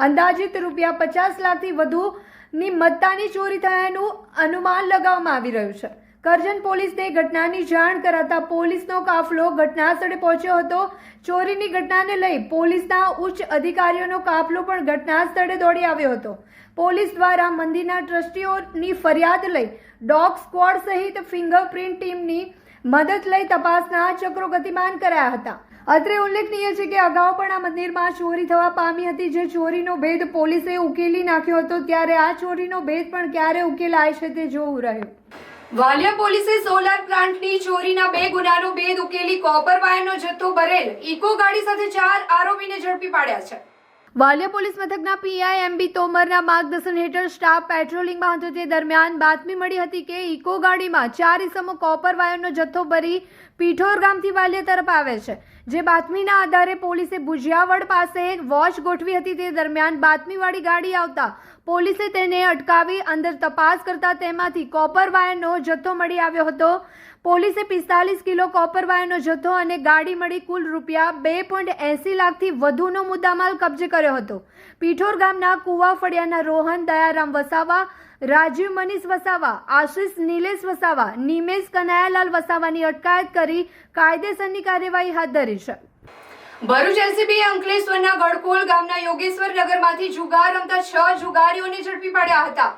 અંદાજિત ₹50 લાખથી વધુની મત્તાની ચોરી થયાનું અનુમાન લગાવવામાં આવી રહ્યું છે. કરજણ પોલીસને ઘટનાની જાણ કરાતા પોલીસનો કાફલો ઘટના સ્થળે પહોંચ્યો હતો. ચોરીની ઘટનાને લઈ પોલીસના ઉચ્ચ અધિકારીઓનો કાફલો પણ ઘટના સ્થળે દોડી આવ્યો હતો. પોલીસ દ્વારા મંદિરના ટ્રસ્ટીઓની ફરિયાદ લઈ ડોગ સ્ક્વોડ સહિત ફિંગરપ્રિન્ટ ટીમની મદદ લઈ તપાસના ચક્રો ગતિમાન કરાયા હતા. અત્રે ઉલ્લેખનીય છે કે અગાઉ પણ આ મંદિરમાં ચોરી થવા પામી હતી, જે ચોરીનો ભેદ પોલીસે ઉકેલી નાખ્યો હતો. ત્યારે આ ચોરીનો ભેદ પણ ક્યારે ઉકેલાય છે તે જોવું રહ્યું. વાલિયા પોલીસે સોલાર પ્લાન્ટની ચોરીના 2 ગુનાનો ભેદ ઉકેલી કોપર વાયરનો જથ્થો ભરેલ ઇકો ગાડી સાથે 4 આરોપીને ઝડપી પાડ્યા છે. વાલિયા પોલીસ મથકના પીઆઈ એમબી તોમરના માર્ગદર્શન હેઠળ સ્ટાફ પેટ્રોલિંગમાં હતો તે દરમિયાન બાતમી મળી હતી કે ઇકો ગાડીમાં 4 ઇસમો કોપર વાયરનો જથ્થો ભરી પીઠોર ગામથી વાલિયા તરફ આવે છે. જે બાતમીના આધારે પોલીસે ભુજિયાવડ પાસે વોચ ગોઠવી હતી. તે દરમિયાન બાતમીવાળી ગાડી આવતા પોલીસે તેને અટકાવી અંદર તપાસ કરતા તેમાંથી કોપર વાયરનો જથ્થો મળી આવ્યો હતો. પોલીસે 45 કિલો કોપર વાયરનો જથ્થો અને ગાડી મળી કુલ રૂપિયા 2.80 લાખથી વધુનો મુદ્દામાલ કબજે કર્યો હતો. પીઠોર ગામના કુવા ફળિયાના રોહન દયારામ વસાવા, રાજીવ મનીષ વસાવા, આશિષ નીલેશ વસાવા, નિમેશ કનૈયાલાલ વસાવાની અટકાયત કરી કાયદેસરની કાર્યવાહી હાથ ધરી છે. ભરૂચ એલસીબીએ અંકલેશ્વરના ગડકોલ ગામના યોગેશ્વર નગરમાંથી જુગાર રમતા 6 જુગારીઓને ઝડપી પાડ્યા હતા.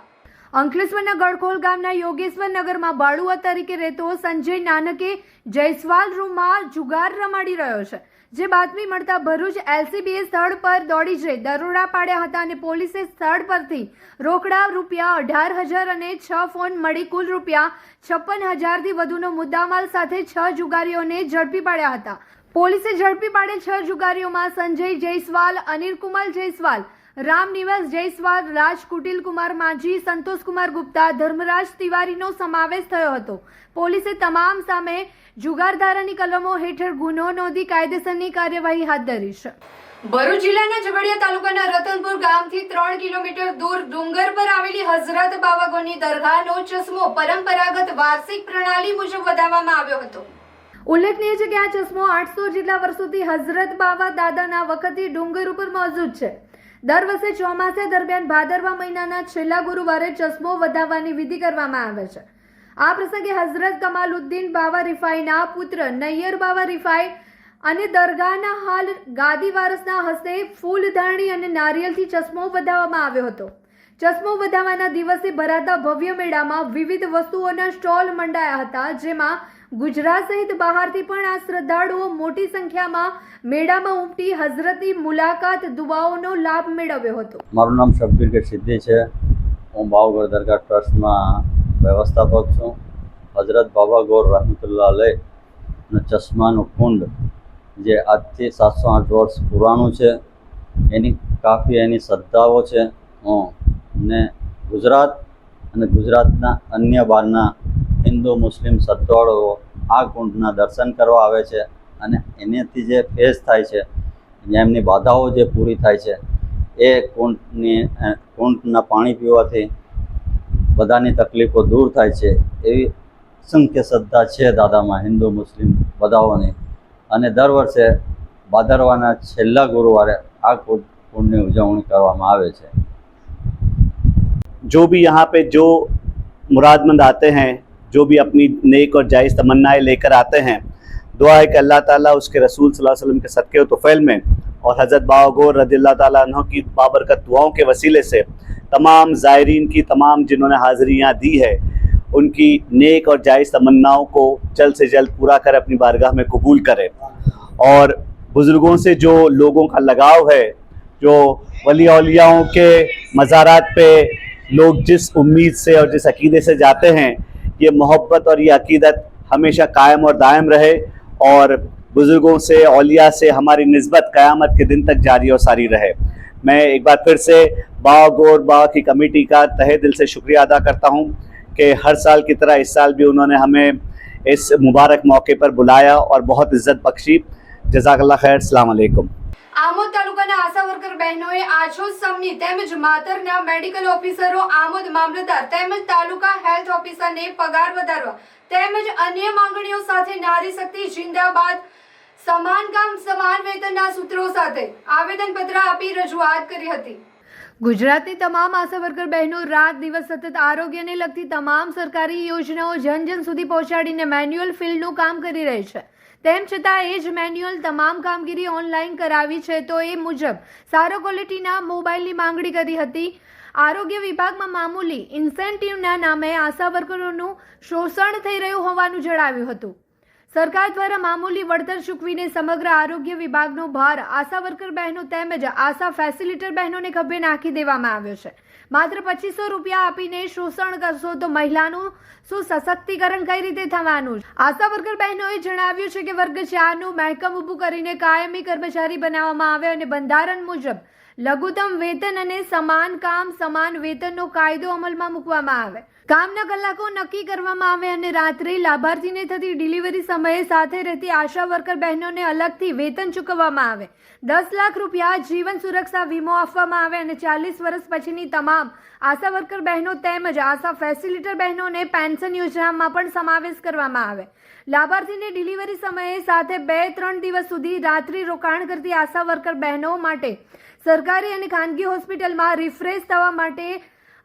અંકલેશ્વરના ગડકોલ ગામના યોગેશ્વર નગરમાં બાળુઆ તરીકે રહેતો સંજય નાનકે જયસ્વાલ રૂમમાં જુગાર રમાડી રહ્યો છે. જે બાતમી મળતા ભરૂચ એલસીબીએ સ્થળ પર દોડી જઈ દરોડા પાડ્યા હતા અને પોલીસે સ્થળ પરથી રોકડા રૂપિયા 18,000 અને 6 ફોન મળી કુલ રૂપિયા 56,000થી વધુનો મુદ્દામાલ સાથે 6 જુગારીઓને ઝડપી પાડ્યા હતા. પોલીસે ઝડપી પાડેલ 6 જુગારીઓમાં સંજય જયસ્વાલ, અનિલકુમાર જયસ્વાલ, રામનિવાસ જયસ્વાલ, રાજ કુટિલ કુમાર માજી, સંતોષકુમાર ગુપ્તા, ધર્મરાજ તિવારીનો સમાવેશ થયો હતો. પોલીસે તમામ સામે જુગારધારાની કલમો હેઠળ ગુનો નોંધી કાયદેસરની કાર્યવાહી હાથ ધરી છે. ભરૂચ જિલ્લાના ઝઘડિયા તાલુકાના રતનપુર ગામથી 3 કિલોમીટર દૂર ડુંગર પર આવેલી હઝરત બાવાગોની દરગાહનો ચશ્મો પરંપરાગત વાર્ષિક પ્રણાલી મુજબ વધારવામાં આવ્યો હતો. ઉલ્લેખનીય છે કે આ ચશ્મો 800 જેટલા વર્ષોથી હઝરત બાવા દાદાના વખતથી ડુંગર ઉપર મોજૂદ છે. દર વર્ષે ચોમાસા દરમિયાન ભાદરવા મહિનાના છેલ્લા ગુરુવારે ચશ્મો વધાવવાની વિધિ કરવામાં આવે છે. આ પ્રસંગે હઝરત કમાલુદ્દીન બાવા રિફાઈના પુત્ર નૈયર બાવા રિફાઈ અને દરગાહના હાલ ગાદી વારસના હસ્તે ફૂલધારણી અને નારિયેલથી ચશ્મો વધાવવામાં આવ્યો હતો. ચશ્મો વધાવવાના દિવસે ભરાતા ભવ્ય મેળામાં વિવિધ વસ્તુઓના સ્ટોલ મંડાયા હતા. જેમાં ગુજરાત સહિત બહારથી પણ આ શ્રદ્ધાળુઓ મોટી સંખ્યામાં મેળામાં ઉમટી હઝરતની મુલાકાત દુઆઓનો લાભ મેળવ્યો હતો. મારું નામ શબ્બીર કે સિદ્ધિ છે. હું બાવગઢ દરગાહ ટ્રસ્ટમાં વ્યવસ્થાપક છું. હઝરત બાબા ગોર રહમતુલ્લાહ અલૈહનો ચશ્માનું કુંડ જે આજથી 708 વર્ષ પુરાણું છે. એની કાફી એની શ્રદ્ધાઓ છે. ને ગુજરાત અને ગુજરાતના અન્ય બહારના હિન્દુ મુસ્લિમ શ્રદ્ધાળુઓ આ કુંડના દર્શન કરવા આવે છે અને એનાથી જે ફેઝ થાય છે, એમની બાધાઓ જે પૂરી થાય છે, એ કુંડના પાણી પીવાથી બધાની તકલીફો દૂર થાય છે. એવી અસંખ્ય શ્રદ્ધા છે દાદામાં હિન્દુ મુસ્લિમ બધાઓની. અને દર વર્ષે ભાદરવાના છેલ્લા ગુરુવારે આ કુંડની ઉજવણી કરવામાં આવે છે. जो भी यहाँ पे जो मुरादमंद आते हैं, जो भी अपनी नेक और जायज़ तमन्नाएं लेकर आते हैं, दुआ है कि अल्लाह ताला उसके रसूल सल्लल्लाहु अलैहि वसल्लम के सदक़े व तुफ़ैल में और हज़रत बाबा गौर रज़ियल्लाहु ताला अन्हु की बाबरकत दुआओं के वसीले से तमाम ज़ायरीन की, तमाम जिन्होंने हाज़िरी यहाँ दी है, उनकी नेक और जायज़ तमन्नाओं को जल्द से जल्द पूरा कर अपनी बारगाह में कबूल करे. और बुज़ुर्गों से जो लोगों का लगाव है, जो वली औलियाओं के मज़ारात पे लोग जिस उम्मीद से और जिस अकीदे से जाते हैं, ये मोहब्बत और ये अकीदत हमेशा कायम और दायम रहे और बुज़ुर्गों से, औलिया से हमारी निस्बत क़यामत के दिन तक जारी और सारी रहे. मैं एक बार फिर से बाबा गौर बाबा की कमेटी का तहे दिल से शुक्रिया अदा करता हूँ कि हर साल की तरह इस साल भी उन्होंने हमें इस मुबारक मौके पर बुलाया और बहुत इज़्ज़त बख्शी. जज़ाकल्लाह खैर. अस्सलाम वालेकुम. આમોદ તાલુકાના આશા વર્કર બહેનોએ આછોદ સમની તેમજ માતરના મેડિકલ ઓફિસરો, આમોદ મામલતદાર તેમજ તાલુકા હેલ્થ ઓફિસરને પગાર વધારવા તેમજ અન્ય માંગણીઓ સાથે નારી શક્તિ જિંદાબાદ સમાન કામ સમાન વેતનના સૂત્રો સાથે આવેદનપત્ર આપી રજૂઆત કરી હતી. ગુજરાતની તમામ આશા વર્કર બહેનો રાત દિવસ સતત આરોગ્યને લગતી તમામ સરકારી યોજનાઓ જન જન સુધી પહોંચાડીને મેન્યુઅલ ફિલ્ડનું કામ કરી રહી છે. તેમ છતાં એ જ મેન્યુઅલ તમામ કામગીરી ઓનલાઈન કરાવી છે તો એ મુજબ સારો ક્વોલિટીના મોબાઈલની માંગણી કરી હતી. આરોગ્ય વિભાગમાં મામૂલી ઇન્સેન્ટિવના નામે આશા વર્કરોનું શોષણ થઈ રહ્યું હોવાનું જણાવ્યું હતું. સરકાર દ્વારા મામૂલી વળતર ચૂકવીને સમગ્ર આરોગ્ય વિભાગનો ભાર આશા વર્કર બહેનો તેમજ આશા ફેસિલિટર બહેનોને ખભે નાખી દેવામાં આવ્યો છે. માત્ર 2500 રૂપિયા આપીને શોષણ કરશો તો મહિલાનું શું સશક્તિકરણ કઈ રીતે થવાનું? આશા વર્કર બહેનોએ જણાવ્યું છે કે વર્ગ 4નું મહેકમ ઊભું કરીને કાયમી કર્મચારી બનાવવામાં આવે અને બંધારણ મુજબ લઘુત્તમ વેતન અને સમાન કામ સમાન વેતનનો કાયદો અમલમાં મૂકવામાં આવે. કામના કલાકો નક્કી કરવામાં આવે અને રાત્રે લાભાર્થીને થતી ડિલિવરી સમયે સાથે રહેતી આશા વર્કર બહેનોને અલગથી વેતન ચૂકવવામાં આવે. 10 લાખ રૂપિયા જીવન સુરક્ષા વીમો આપવામાં આવે અને 40 વર્ષ પછીની તમામ આશા વર્કર બહેનો તેમજ આશા ફેસિલિટર બહેનોને પેન્શન યોજનામાં પણ સમાવેશ કરવામાં આવે. લાભાર્થીને ડિલિવરી સમયે સાથે 2-3 દિવસ સુધી રાત્રિ રોકાણ કરતી આશા વર્કર બહેનો માટે સરકારી અને ખાનગી હોસ્પિટલમાં રિફ્રેશ થવા માટે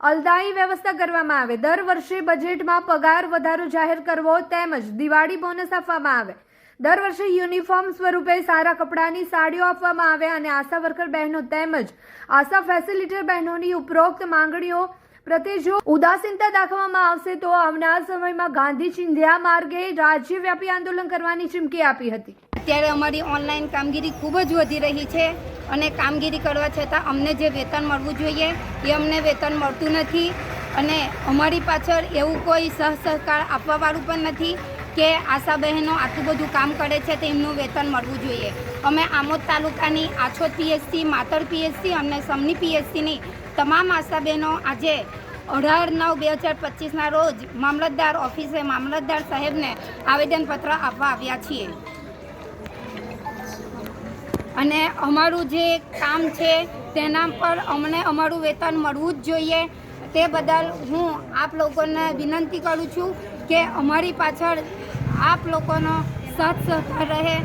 અલદાઈ વ્યવસ્થા કરવામાં આવે. દર વર્ષે બજેટમાં પગાર વધારો જાહેર કરવો તેમજ દિવાળી બોનસ આપવામાં આવે. દર વર્ષે યુનિફોર્મ સ્વરૂપે સારા કપડાની સાડીઓ આપવામાં આવે અને આશા વર્કર બહેનો તેમજ આશા ફેસિલિટર બહેનોની ઉપરોક્ત માંગણીઓ પ્રત્યે જો ઉદાસીનતા દાખવવામાં આવશે તો આવનાર સમયમાં ગાંધી ચિંધ્યા માર્ગે રાજ્યવ્યાપી આંદોલન કરવાની ચીમકી આપી હતી. અત્યારે અમારી ઓનલાઈન કામગીરી ખૂબ જ વધી રહી છે અને કામગીરી કરવા છતાં અમને જે વેતન મળવું જોઈએ એ અમને વેતન મળતું નથી અને અમારી પાછળ એવું કોઈ સહકાર આપવાવાળું પણ નથી કે આશા બહેનો આટલું બધું કામ કરે છે તેમનું વેતન મળવું જોઈએ. અમે આમોદ તાલુકાની આછોદ પીએચસી, માતર પીએચસી અને સમની પીએચસીની તમામ આશા બહેનો આજે 18/9/2025ના રોજ મામલતદાર ઓફિસે મામલતદાર સાહેબને આવેદનપત્ર આપવા આવ્યા છીએ અને અમારું જે કામ છે તેના પર અમને અમારું વેતન મળવું જ જોઈએ. તે બદલ હું આપ લોકોને વિનંતી કરું છું કે અમારી પાછળ આપ લોકોનો સાથ સહકાર રહે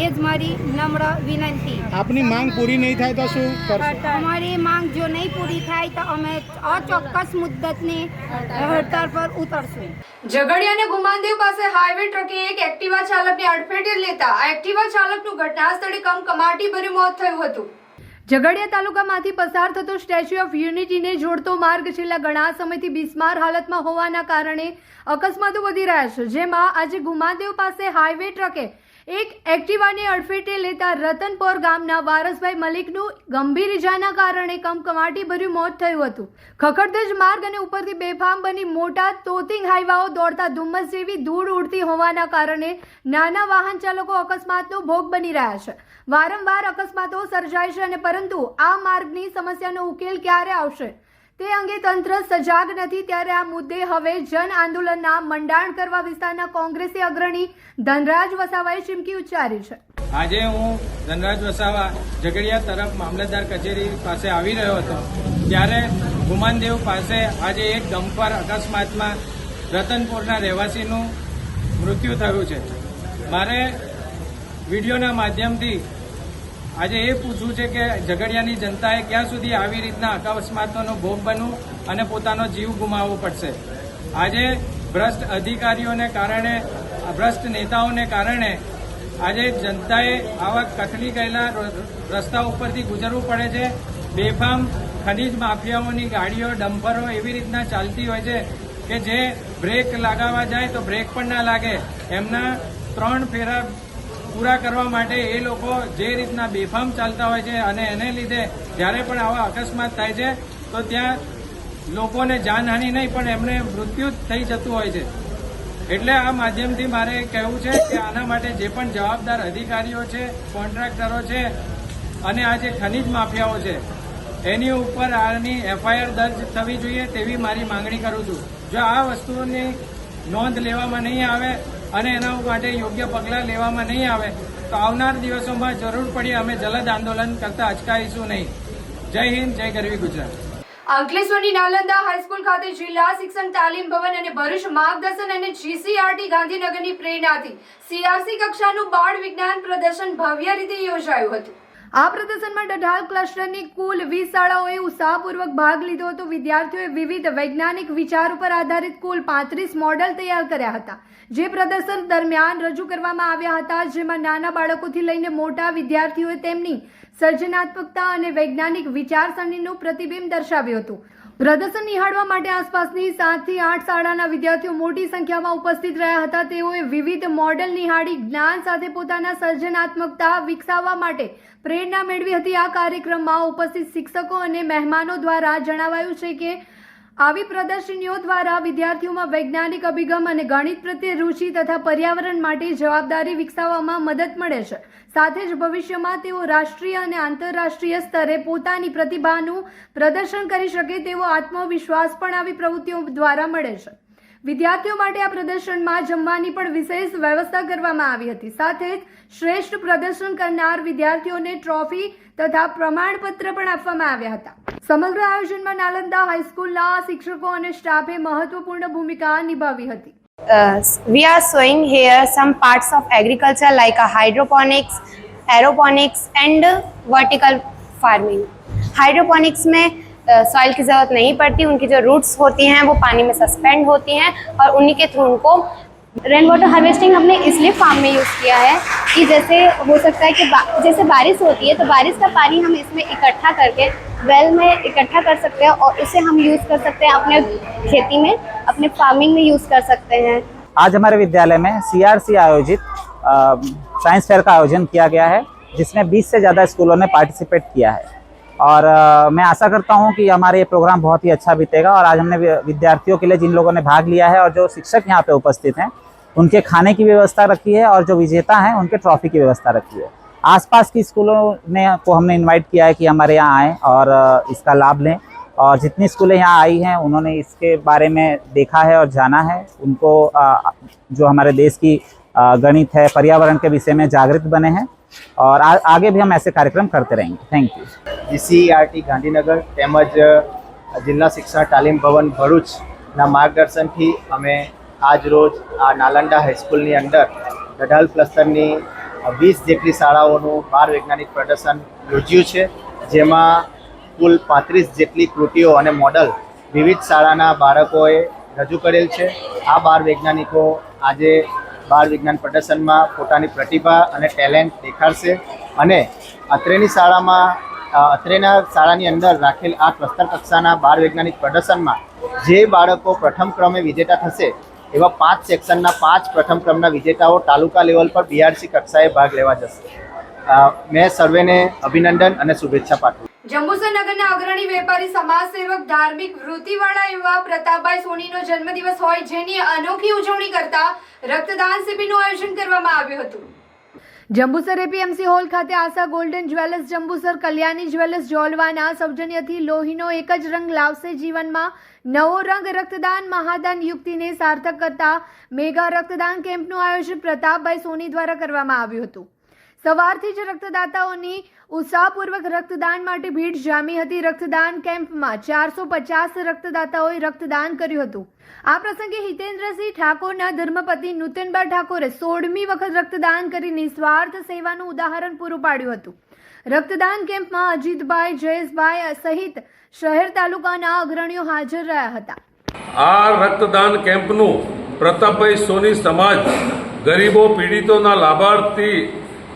એ જ મારી નમ્ર વિનંતી. આપની માંગ પૂરી નહીં થાય તો શું કરશો? અમારી માંગ જો નહીં પૂરી થાય તો અમે અચોક્કસ મુદ્દતની હડતાળ પર ઉતરશું. ઝઘડિયાના ગુમાનદેવ પાસે હાઈવે ટ્રકે એક એક્ટિવા ચાલકને અડફેટે લેતા આ એક્ટિવા ચાલકનું ઘટના સ્થળે કમકમાટી ભર્યું મોત થયું હતું. ઝઘડિયા તાલુકામાંથી પસાર થતો સ્ટેચ્યુ ઓફ યુનિટીને જોડતો માર્ગ છેલ્લા ઘણા સમયથી બિસ્માર હાલતમાં હોવાના કારણે અકસ્માતો વધી રહ્યા છે. જેમાં આજે ગુમાનદેવ પાસે હાઈવે ટ્રકે એક એક્ટિવાને અડફેટે લેતા રતનપોર ગામના વારસભાઈ મલિકનું ગંભીર ઇજાના કારણે કમકમાટી ભર્યું મોત થયું હતું. ખખડધજ માર્ગ અને ઉપરથી બેફામ બની મોટા તોતિંગ હાઈવાઓ દોડતા ધુમ્મસ જેવી ધૂળ ઉડતી હોવાના કારણે નાના વાહન ચાલકો અકસ્માતનો ભોગ બની રહ્યા છે. વારંવાર અકસ્માતો સર્જાય છે અને પરંતુ આ માર્ગની સમસ્યાનો ઉકેલ ક્યારે આવશે તે અંગે તંત્ર સજાગ નથી. ત્યારે આ મુદ્દે હવે જન આંદોલનના મંડાણ કરવા વિસ્તારના કોંગ્રેસી અગ્રણી ધનરાજ વસાવાએ ચીમકી ઉચ્ચારી છે. આજે હું ધનરાજ વસાવા ઝઘડિયા તરફ મામલતદાર કચેરી પાસે આવી રહ્યો હતો ત્યારે ગુમાનદેવ પાસે આજે એક ડમ્પર અકસ્માતમાં રતનપુરના રહેવાસીનું મૃત્યુ થયું છે. મારે વિડીયોના માધ્યમથી આજે એ પૂછવું છે કે ઝઘડિયાની જનતાએ ક્યાં સુધી આવી રીતના અકસ્માતોનો ભોગ બનવું અને પોતાનો જીવ ગુમાવવો પડશે. આજે ભ્રષ્ટ અધિકારીઓને કારણે, ભ્રષ્ટ નેતાઓને કારણે આજે જનતાએ આવા કથળી ગયેલા રસ્તા ઉપરથી ગુજરવું પડે છે. બેફામ ખનીજ માફિયાઓની ગાડીઓ, ડમ્પરો એવી રીતના ચાલતી હોય છે કે જે બ્રેક લગાવવા જાય તો બ્રેક પણ ના લાગે. એમના 3 ફેરા પૂરા કરવા માટે એ લોકો જે રીતના બેફામ ચાલતા હોય છે અને એને લીધે જ્યારે પણ આવા અકસ્માત થાય છે તો ત્યાં લોકોને જાનહાનિ નહીં પણ એમને મૃત્યુ થઈ જતું હોય છે. એટલે આ માધ્યમથી મારે કહેવું છે કે આના માટે જે પણ જવાબદાર અધિકારીઓ છે, કોન્ટ્રાક્ટરો છે અને આ જે ખનીજ માફિયાઓ છે એની ઉપર આની FIR દર્જ થવી જોઈએ તેવી મારી માંગણી કરું છું. જો આ વસ્તુની નોંધ લેવામાં નહીં આવે અને એના માટે યોગ્ય પગલાં લેવામાં નહીં આવે તો આવનાર દિવસોમાં જરૂર પડી અમે જલદ આંદોલન કરતા અચકાઈશું નહીં. જય હિન્દ, જય ગરવી ગુજરાત. અંકલેશ્વરની નાલંદા હાઈસ્કૂલ ખાતે જિલ્લા શિક્ષણ તાલીમ ભવન અને ભરૂચ માર્ગદર્શન અને GCRT ગાંધીનગરની પ્રેરણાથી CRC કક્ષાનું બાળ વિજ્ઞાન પ્રદર્શન ભવ્ય રીતે યોજાયું હતું. આ પ્રદર્શનમાં ડઢાલ ક્લસ્ટરની કુલ 20 શાળાઓએ ઉત્સાહપૂર્વક ભાગ લીધો હતો. વિદ્યાર્થીઓએ વિવિધ વૈજ્ઞાનિક વિચારો પર આધારિત કુલ 35 મોડલ તૈયાર કર્યા હતા જે પ્રદર્શન દરમિયાન રજૂ કરવામાં આવ્યા હતા. જેમાં નાના બાળકોથી લઈને મોટા વિદ્યાર્થીઓએ તેમની સર્જનાત્મકતા અને વૈજ્ઞાનિક વિચારસરણીનું પ્રતિબિંબ દર્શાવ્યું હતું. પ્રદર્શન નિહાળવા માટે આસપાસની 7 થી 8 શાળાના વિદ્યાર્થીઓ મોટી સંખ્યામાં ઉપસ્થિત રહ્યા હતા. તેઓએ વિવિધ મોડેલ નિહાળી જ્ઞાન સાથે પોતાના સર્જનાત્મકતા વિકસાવવા માટે પ્રેરણા મેળવી હતી. આ કાર્યક્રમમાં ઉપસ્થિત શિક્ષકો અને મહેમાનો દ્વારા જણાવાયું છે કે આવી પ્રદર્શનીઓ દ્વારા વિદ્યાર્થીઓમાં વૈજ્ઞાનિક અભિગમ અને ગણિત પ્રત્યે રુચિ તથા પર્યાવરણ માટે જવાબદારી વિકસાવવામાં મદદ મળે છે. સાથે જ ભવિષ્યમાં તેઓ રાષ્ટ્રીય અને આંતરરાષ્ટ્રીય સ્તરે પોતાની પ્રતિભાનું પ્રદર્શન કરી શકે તેવો આત્મવિશ્વાસ પણ આવી પ્રવૃત્તિઓ દ્વારા મળે છે. વિદ્યાર્થીઓ માટે આ પ્રદર્શનમાં જમવાની પણ વિશેષ વ્યવસ્થા કરવામાં આવી હતી. સાથે જ શ્રેષ્ઠ પ્રદર્શન કરનાર વિદ્યાર્થીઓને ટ્રોફી તથા પ્રમાણપત્ર પણ આપવામાં આવ્યા હતા. સમગ્ર આયોજનમાં નાલંદા હાઈસ્કૂલના શિક્ષકો અને સ્ટાફે મહત્વપૂર્ણ ભૂમિકા નિભાવી હતી. We are showing here some parts of agriculture like hydroponics, aeroponics and vertical farming. Hydroponics में सॉइल की ज़रूरत नहीं पड़ती, उनकी जो रूट्स होती हैं वो पानी में सस्पेंड होती हैं और उन्हीं के थ्रू उनको रेन वाटर हार्वेस्टिंग हमने इसलिए फार्म में यूज़ किया है कि जैसे हो सकता है कि जैसे बारिश होती है तो बारिश का पानी हम इसमें इकट्ठा करके वेल में इकट्ठा कर सकते हैं और उसे हम यूज़ कर सकते हैं अपने खेती में, अपने फार्मिंग में यूज़ कर सकते हैं. आज हमारे विद्यालय में CRC आयोजित साइंस फेयर का आयोजन किया गया है, जिसमें 20 से ज़्यादा स्कूलों ने पार्टिसिपेट किया है और मैं आशा करता हूं कि हमारा ये प्रोग्राम बहुत ही अच्छा बीतेगा. और आज हमने विद्यार्थियों के लिए जिन लोगों ने भाग लिया है और जो शिक्षक यहाँ पे उपस्थित हैं उनके खाने की व्यवस्था रखी है और जो विजेता हैं उनके ट्रॉफी की व्यवस्था रखी है. आसपास की स्कूलों को हमने इनवाइट किया है कि हमारे यहाँ आएँ और इसका लाभ लें. और जितनी स्कूलें यहाँ आई हैं उन्होंने इसके बारे में देखा है और जाना है. उनको जो हमारे देश की गणित है, पर्यावरण के विषय में जागृत बने हैं और आगे भी हम ऐसे कार्यक्रम करते रहेंगे. Thank you. GCERT ગાંધીનગર તેમજ જિલ્લા શિક્ષણ તાલીમ ભવન ભરૂચના માર્ગદર્શનથી અમે આજ રોજ આ નાલંદા હાઈસ્કૂલની અંદર ગઢાલ ક્લસ્ટરની 20 જેટલી શાળાઓનું બાર વૈજ્ઞાનિક પ્રદર્શન યોજ્યું છે, જેમાં કુલ 35 જેટલી કૃતિઓ અને મોડલ વિવિધ શાળાના બાળકોએ રજૂ કરેલ છે. આ બાર વૈજ્ઞાનિકો આજે બાળ વિજ્ઞાન પ્રદર્શનમાં પોતાની પ્રતિભા અને ટેલેન્ટ દેખાડશે અને અત્રેની શાળાની અંદર રાખેલ આ ક્લસ્ટર કક્ષાના બાળ વૈજ્ઞાનિક પ્રદર્શનમાં જે બાળકો પ્રથમ ક્રમે વિજેતા થશે એવા 5 સેક્શનના 5 પ્રથમ ક્રમના વિજેતાઓ તાલુકા લેવલ પર BRC કક્ષાએ ભાગ લેવા જશે. મેં સર્વેને અભિનંદન અને શુભેચ્છા પાઠવું. જંબુસર નગરના અગ્રણી વેપારી સમાજસેવક ધાર્મિક વૃત્તિવાળા એવા પ્રતાપભાઈ સોનીનો જન્મદિવસ હોય જેની અનોખી ઉજવણી કરતા રક્તદાન શિબિરનું આયોજન કરવામાં આવ્યું હતું. જંબુસર APMC હોલ ખાતે Asha golden jewellers Jambusar, Kalyani jewellers જોલવાના સૌજન્યથી લોહીનો એક જ રંગ લાવશે જીવનમાં નવો રંગ રક્તદાન મહાદાન યુક્તિને સાર્થક કરતા મેગા રક્તદાન કેમ્પનું આયોજન પ્રતાપભાઈ સોની દ્વારા કરવામાં આવ્યું હતું. સવારથી જ રક્તદાતાઓની ઉત્સાહપૂર્વક રક્તદાન માટે ભીડ જામી હતી. રક્તદાન કેમ્પમાં 450 રક્તદાતાઓએ રક્તદાન કર્યું હતું. આ પ્રસંગે હિતેન્દ્રસિંહ ઠાકોરના ધર્મપત્ની નૂતનબા ઠાકોરે 16મી વખત રક્તદાન કરી નિસ્વાર્થ સેવાનું ઉદાહરણ પૂરું પાડ્યું હતું. રક્તદાન કેમ્પમાં અજીતભાઈ, જયેશભાઈ સહિત શહેર તાલુકાના અગ્રણીઓ હાજર રહ્યા હતા. આ રક્તદાન કેમ્પનું પ્રતાપભાઈ સોની સમાજ ગરીબો પીડિતોના લાભાર્થી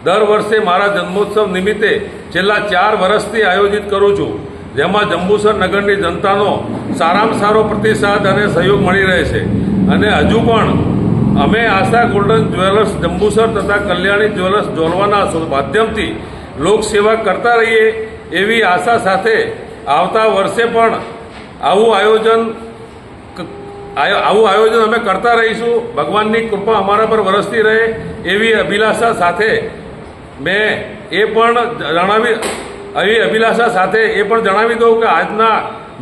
દર વર્ષે મારા જન્મોત્સવ નિમિત્તે છેલ્લા 4 વર્ષથી આયોજિત કરું છું, જેમાં જંબુસર નગરની જનતાનો સારામાં સારો પ્રતિસાદ અને સહયોગ મળી રહે છે. અને હજુ પણ અમે આશા ગોલ્ડન જ્વેલર્સ જંબુસર તથા કલ્યાણી જ્વેલર્સ જોલવાના માધ્યમથી લોકસેવા કરતા રહીએ એવી આશા સાથે આવતા વર્ષે પણ આવું આયોજન અમે કરતા રહીશું. ભગવાનની કૃપા અમારા પર વરસતી રહે એવી અભિલાષા સાથે જણાવી દઉં કે આજના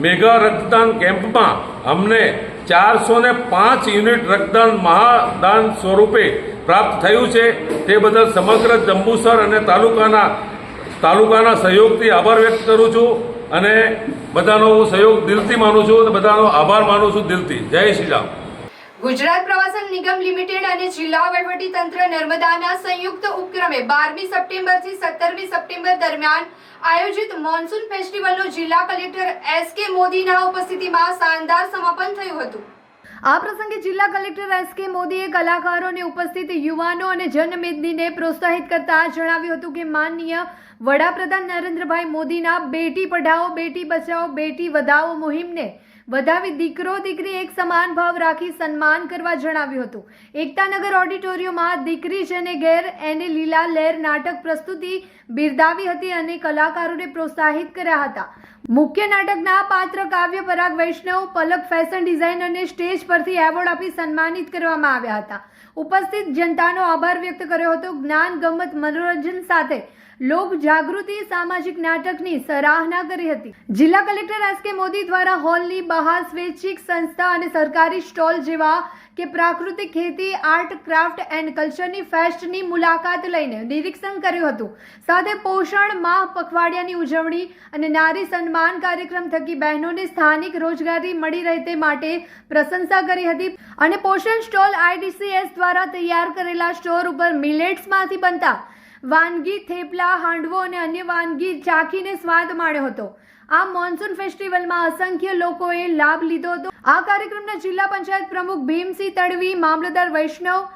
મેગા રક્તદાન કેમ્પમાં અમને 405 યુનિટ રક્તદાન મહાદાન સ્વરૂપે પ્રાપ્ત થયું છે. તે બદલ સમગ્ર જંબુસર અને તાલુકાના સહયોગથી આભાર વ્યક્ત કરું છું અને બધાનો હું સહયોગ દિલથી માનું છું અને બધાનો આભાર માનું છું દિલથી. જય શ્રી રામ. ગુજરાત પ્રવાસન નિગમ લિમિટેડ અને જિલ્લા વહીવટી તંત્ર નર્મદાના સંયુક્ત ઉપક્રમે 12મી સપ્ટેમ્બરથી 17મી સપ્ટેમ્બર દરમિયાન આયોજિત મોન્સૂન ફેસ્ટિવલનું જિલ્લા કલેક્ટર SK મોદીના ઉપસ્થિતિમાં શાનદાર સમાપન થયું હતું. આ પ્રસંગે જિલ્લા કલેક્ટર એસ.કે. મોદીએ કલાકારોને ઉપસ્થિત યુવાનો અને જનમેદનીને પ્રોત્સાહિત કરતા જણાવ્યું હતું કે માનનીય વડાપ્રધાન નરેન્દ્રભાઈ મોદીના બેટી પઢાઓ બેટી બચાવો બેટી વધાવો મુહિમને વધાવી દીકરો દીકરી એક સમાન ભાવ રાખી સન્માન કરવા જણાવ્યું હતું. એકતાનગર ઓડિટોરિયમમાં દીકરી જેને ઘેર એને લીલા લહેર નાટક પ્રસ્તુતિ બિરદાવી હતી અને કલાકારોને પ્રોત્સાહિત કર્યા હતા. મુખ્ય નાટકના પાત્ર કાવ્ય પરાગ વૈષ્ણવ પલક ફેશન ડિઝાઇનરને સ્ટેજ પરથી એવોર્ડ આપી સન્માનિત કરવામાં આવ્યા હતા. ઉપસ્થિત જનતાનો આભાર વ્યક્ત કર્યો હતો. જ્ઞાન ગમત મનોરંજન સાથે લોક જાગૃતિ સામાજિક નાટકની સરાહના કરી હતી. જિલ્લા કલેક્ટર એસ.કે. મોદી દ્વારા હોલની બહાર સ્વૈચ્છિક સંસ્થા અને સરકારી સ્ટોલ જેવા કે પ્રાકૃતિક ખેતી આર્ટ ક્રાફ્ટ એન્ડ કલ્ચરની ફેસ્ટની મુલાકાત લઈને નિરીક્ષણ કર્યું હતું. સાથે પોષણ માહ પખવાડિયાની ઉજવણી અને નારી સન્માન કાર્યક્રમ થકી બહેનોને સ્થાનિક રોજગારી મળી રહે તે માટે પ્રશંસા કરી હતી અને પોષણ સ્ટોલ IDCS દ્વારા તૈયાર કરેલા સ્ટોર ઉપર મિલેટ્સમાંથી બનતા વાનગી થેપલા હાંડવો અને અન્ય વાનગી ચાખીને સ્વાદ માણ્યો હતો. આ મોન્સૂન ફેસ્ટિવલમાં અસંખ્ય લોકોએ લાભ લીધો હતો. આ કાર્યક્રમના જિલ્લા પંચાયત પ્રમુખ ભીમસિંહ તડવી, મામલતદાર વૈષ્ણવ,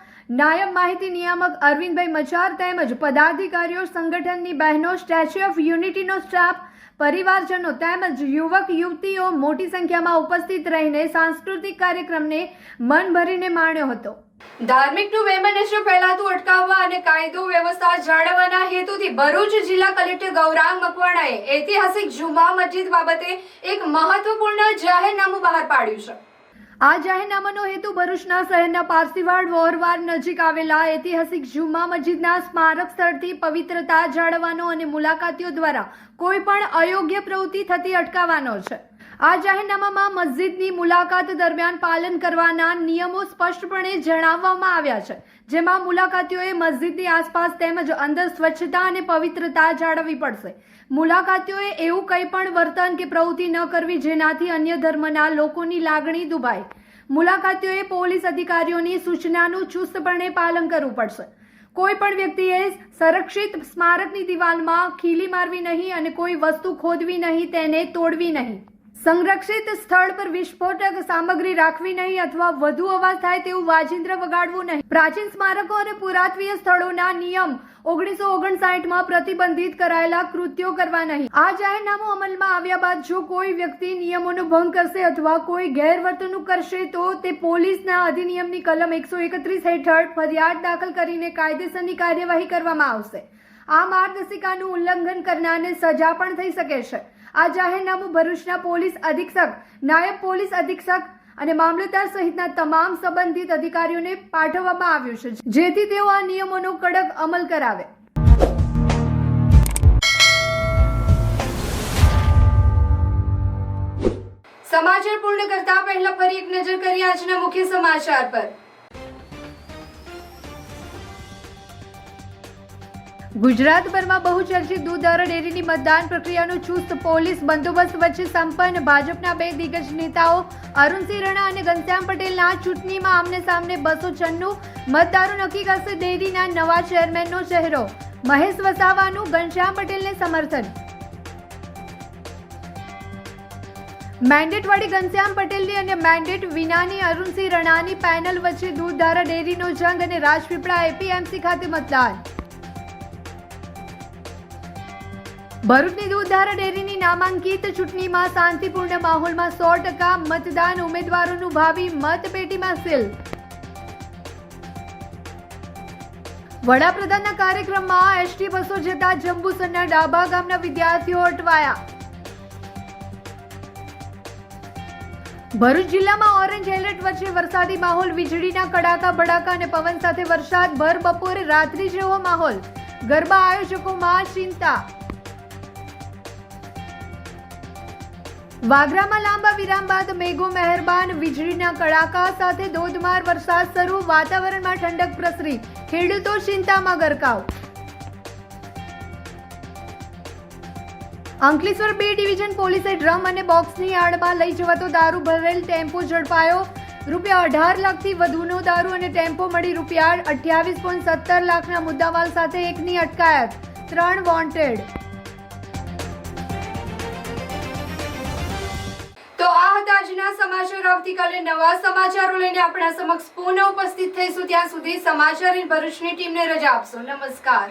નાયબ માહિતી નિયામક અરવિંદભાઈ મચાર તેમજ પદાધિકારીઓ, સંગઠનની બહેનો, સ્ટેચ્યુ ઓફ યુનિટીનો સ્ટાફ, પરિવારજનો તેમજ યુવક યુવતીઓ મોટી સંખ્યામાં ઉપસ્થિત રહીને સાંસ્કૃતિક કાર્યક્રમને મન ભરીને માણ્યો હતો. ધાર્મિકનું વૈમનસ્ય ફેલાતું અટકાવવા અને કાયદો વ્યવસ્થા જાળવવાના હેતુથી ભરૂચ જિલ્લા કલેક્ટર ગૌરાંગ મકવાણાએ ઐતિહાસિક જુમા મસ્જિદ બાબતે એક મહત્વપૂર્ણ જાહેરનામું બહાર પાડ્યું છે. આ જાહેરનામાનો હેતુ ભરૂચના શહેરના પારસીવાડ વોરવાર નજીક આવેલા ઐતિહાસિક જુમા મસ્જિદના સ્મારક સ્થળથી પવિત્રતા જાળવવાનો અને મુલાકાતીઓ દ્વારા કોઈ પણ અયોગ્ય પ્રવૃત્તિ થતી અટકાવવાનો છે. આ જાહેરનામામાં મસ્જિદની મુલાકાત દરમિયાન પાલન કરવાના નિયમો સ્પષ્ટપણે જણાવવામાં આવ્યા છે. જેમાં મુલાકાતીઓએ મસ્જિદની આસપાસ તેમજ અંદર સ્વચ્છતા અને પવિત્રતા જાળવવી પડશે. મુલાકાતીઓએ એવું કંઈ પણ વર્તન કે પ્રવૃત્તિ ન કરવી જેનાથી અન્ય ધર્મના લોકોની લાગણી દુભાય. મુલાકાતીઓએ પોલીસ અધિકારીઓની સૂચનાનું ચુસ્તપણે પાલન કરવું પડશે. કોઈ પણ વ્યક્તિએ સંરક્ષિત સ્મારકની દિવાલમાં ખીલી મારવી નહીં અને કોઈ વસ્તુ ખોદવી નહીં, તેને તોડવી નહીં. સંરક્ષિત સ્થળ પર વિસ્ફોટક સામગ્રી રાખવી નહીં અથવા વધુ અવાજ થાય તેવું વાજિંત્ર વગાડવું નહીં. પ્રાચીન સ્મારકો અને પુરાતત્વીય સ્થળોના નિયમ 1959માં પ્રતિબંધિત કરાયેલા કૃત્યો કરવા નહીં. આ જાહેરનામું અમલમાં આવ્યા બાદ જો કોઈ વ્યક્તિ નિયમોનો ભંગ કરશે અથવા કોઈ ગેરવર્તણૂક કરશે તો તે પોલીસના અધિનિયમની કલમ 131 હેઠળ ફરિયાદ દાખલ કરીને કાયદેસરની કાર્યવાહી કરવામાં આવશે. આ માર્ગદર્શિકાનું ઉલ્લંઘન કરનારને સજા પણ થઈ શકે છે. આ જાહેરનામું ભરૂચના પોલીસ અધિક્ષક, નાયબ પોલીસ અધિક્ષક અને મામલતદાર સહિતના તમામ સંબંધિત અધિકારીઓને પાઠવવામાં આવ્યું છે, જેથી તેઓ આ નિયમોનો કડક અમલ કરાવે. સમાચાર પૂર્ણ કરતા પહેલા ફરી એક નજર કરીએ આજના મુખ્ય સમાચાર પર. ગુજરાતભરમાં બહુચર્ચિત દૂધધારા ડેરીની મતદાન પ્રક્રિયાનો ચુસ્ત પોલીસ બંદોબસ્ત વચ્ચે સંપન્ન. ભાજપના બે દિગ્ગજ નેતાઓ અરુણસિંહ રણા અને ઘનશ્યામ પટેલના ચૂંટણીમાં આમને સામને 296 મતદારો નક્કી કરશે ડેરીના નવા ચેરમેનનો ચહેરો. મહેશ વસાવાનું ઘનશ્યામ પટેલને સમર્થન. મેન્ડેટવાળી ઘનશ્યામ પટેલની અને મેન્ડેટ વિનાની અરુણસિંહ રણાની પેનલ વચ્ચે દૂધધારા ડેરીનો જંગ અને રાજપીપળા APMC ખાતે મતદાન. ભરૂચની દૂધધારા ડેરીની નામાંકિત ચૂંટણીમાં શાંતિપૂર્ણ માહોલમાં 100% મતદાન. ઉમેદવારોનું ભાવિ મતપેટીમાં સીલ. વડાપ્રધાનના કાર્યક્રમમાં ST બસો જતા જંબુસરના ડાબા ગામના વિદ્યાર્થીઓ અટવાયા. ભરૂચ જિલ્લામાં ઓરેન્જ એલર્ટ વચ્ચે વરસાદી માહોલ. વીજળીના કડાકા ભડાકા અને પવન સાથે વરસાદ. ભર બપોરે રાત્રિ જેવો માહોલ. ગરબા આયોજકોમાં ચિંતા. વાગરામાં લાંબા વિરામ બાદ મેઘો મહેરબાન. વીજળીના કડાકા સાથે ધોધમાર વરસાદ શરૂ. વાતાવરણમાં ઠંડક પ્રસરી. ખેડૂતો ચિંતામાં ગરકાવ. અંકલેશ્વર B ડિવિઝન પોલીસે ડ્રમ અને બોક્સની આડમાં લઈ જવાતો દારૂ ભરેલ ટેમ્પો ઝડપાયો. ₹18 લાખથી વધુનો દારૂ અને ટેમ્પો મળી ₹28.17 લાખના મુદ્દામાલ સાથે એકની અટકાયત. 3 વોન્ટેડ. તો આ હતા આજના આજના સમાચાર આવતીકાલે નવા સમાચારો લઈને આપણા સમક્ષ પુનઃ ઉપસ્થિત થઈશું. ત્યાં સુધી સમાચાર ભરૂચની ટીમને રજા આપશો. નમસ્કાર.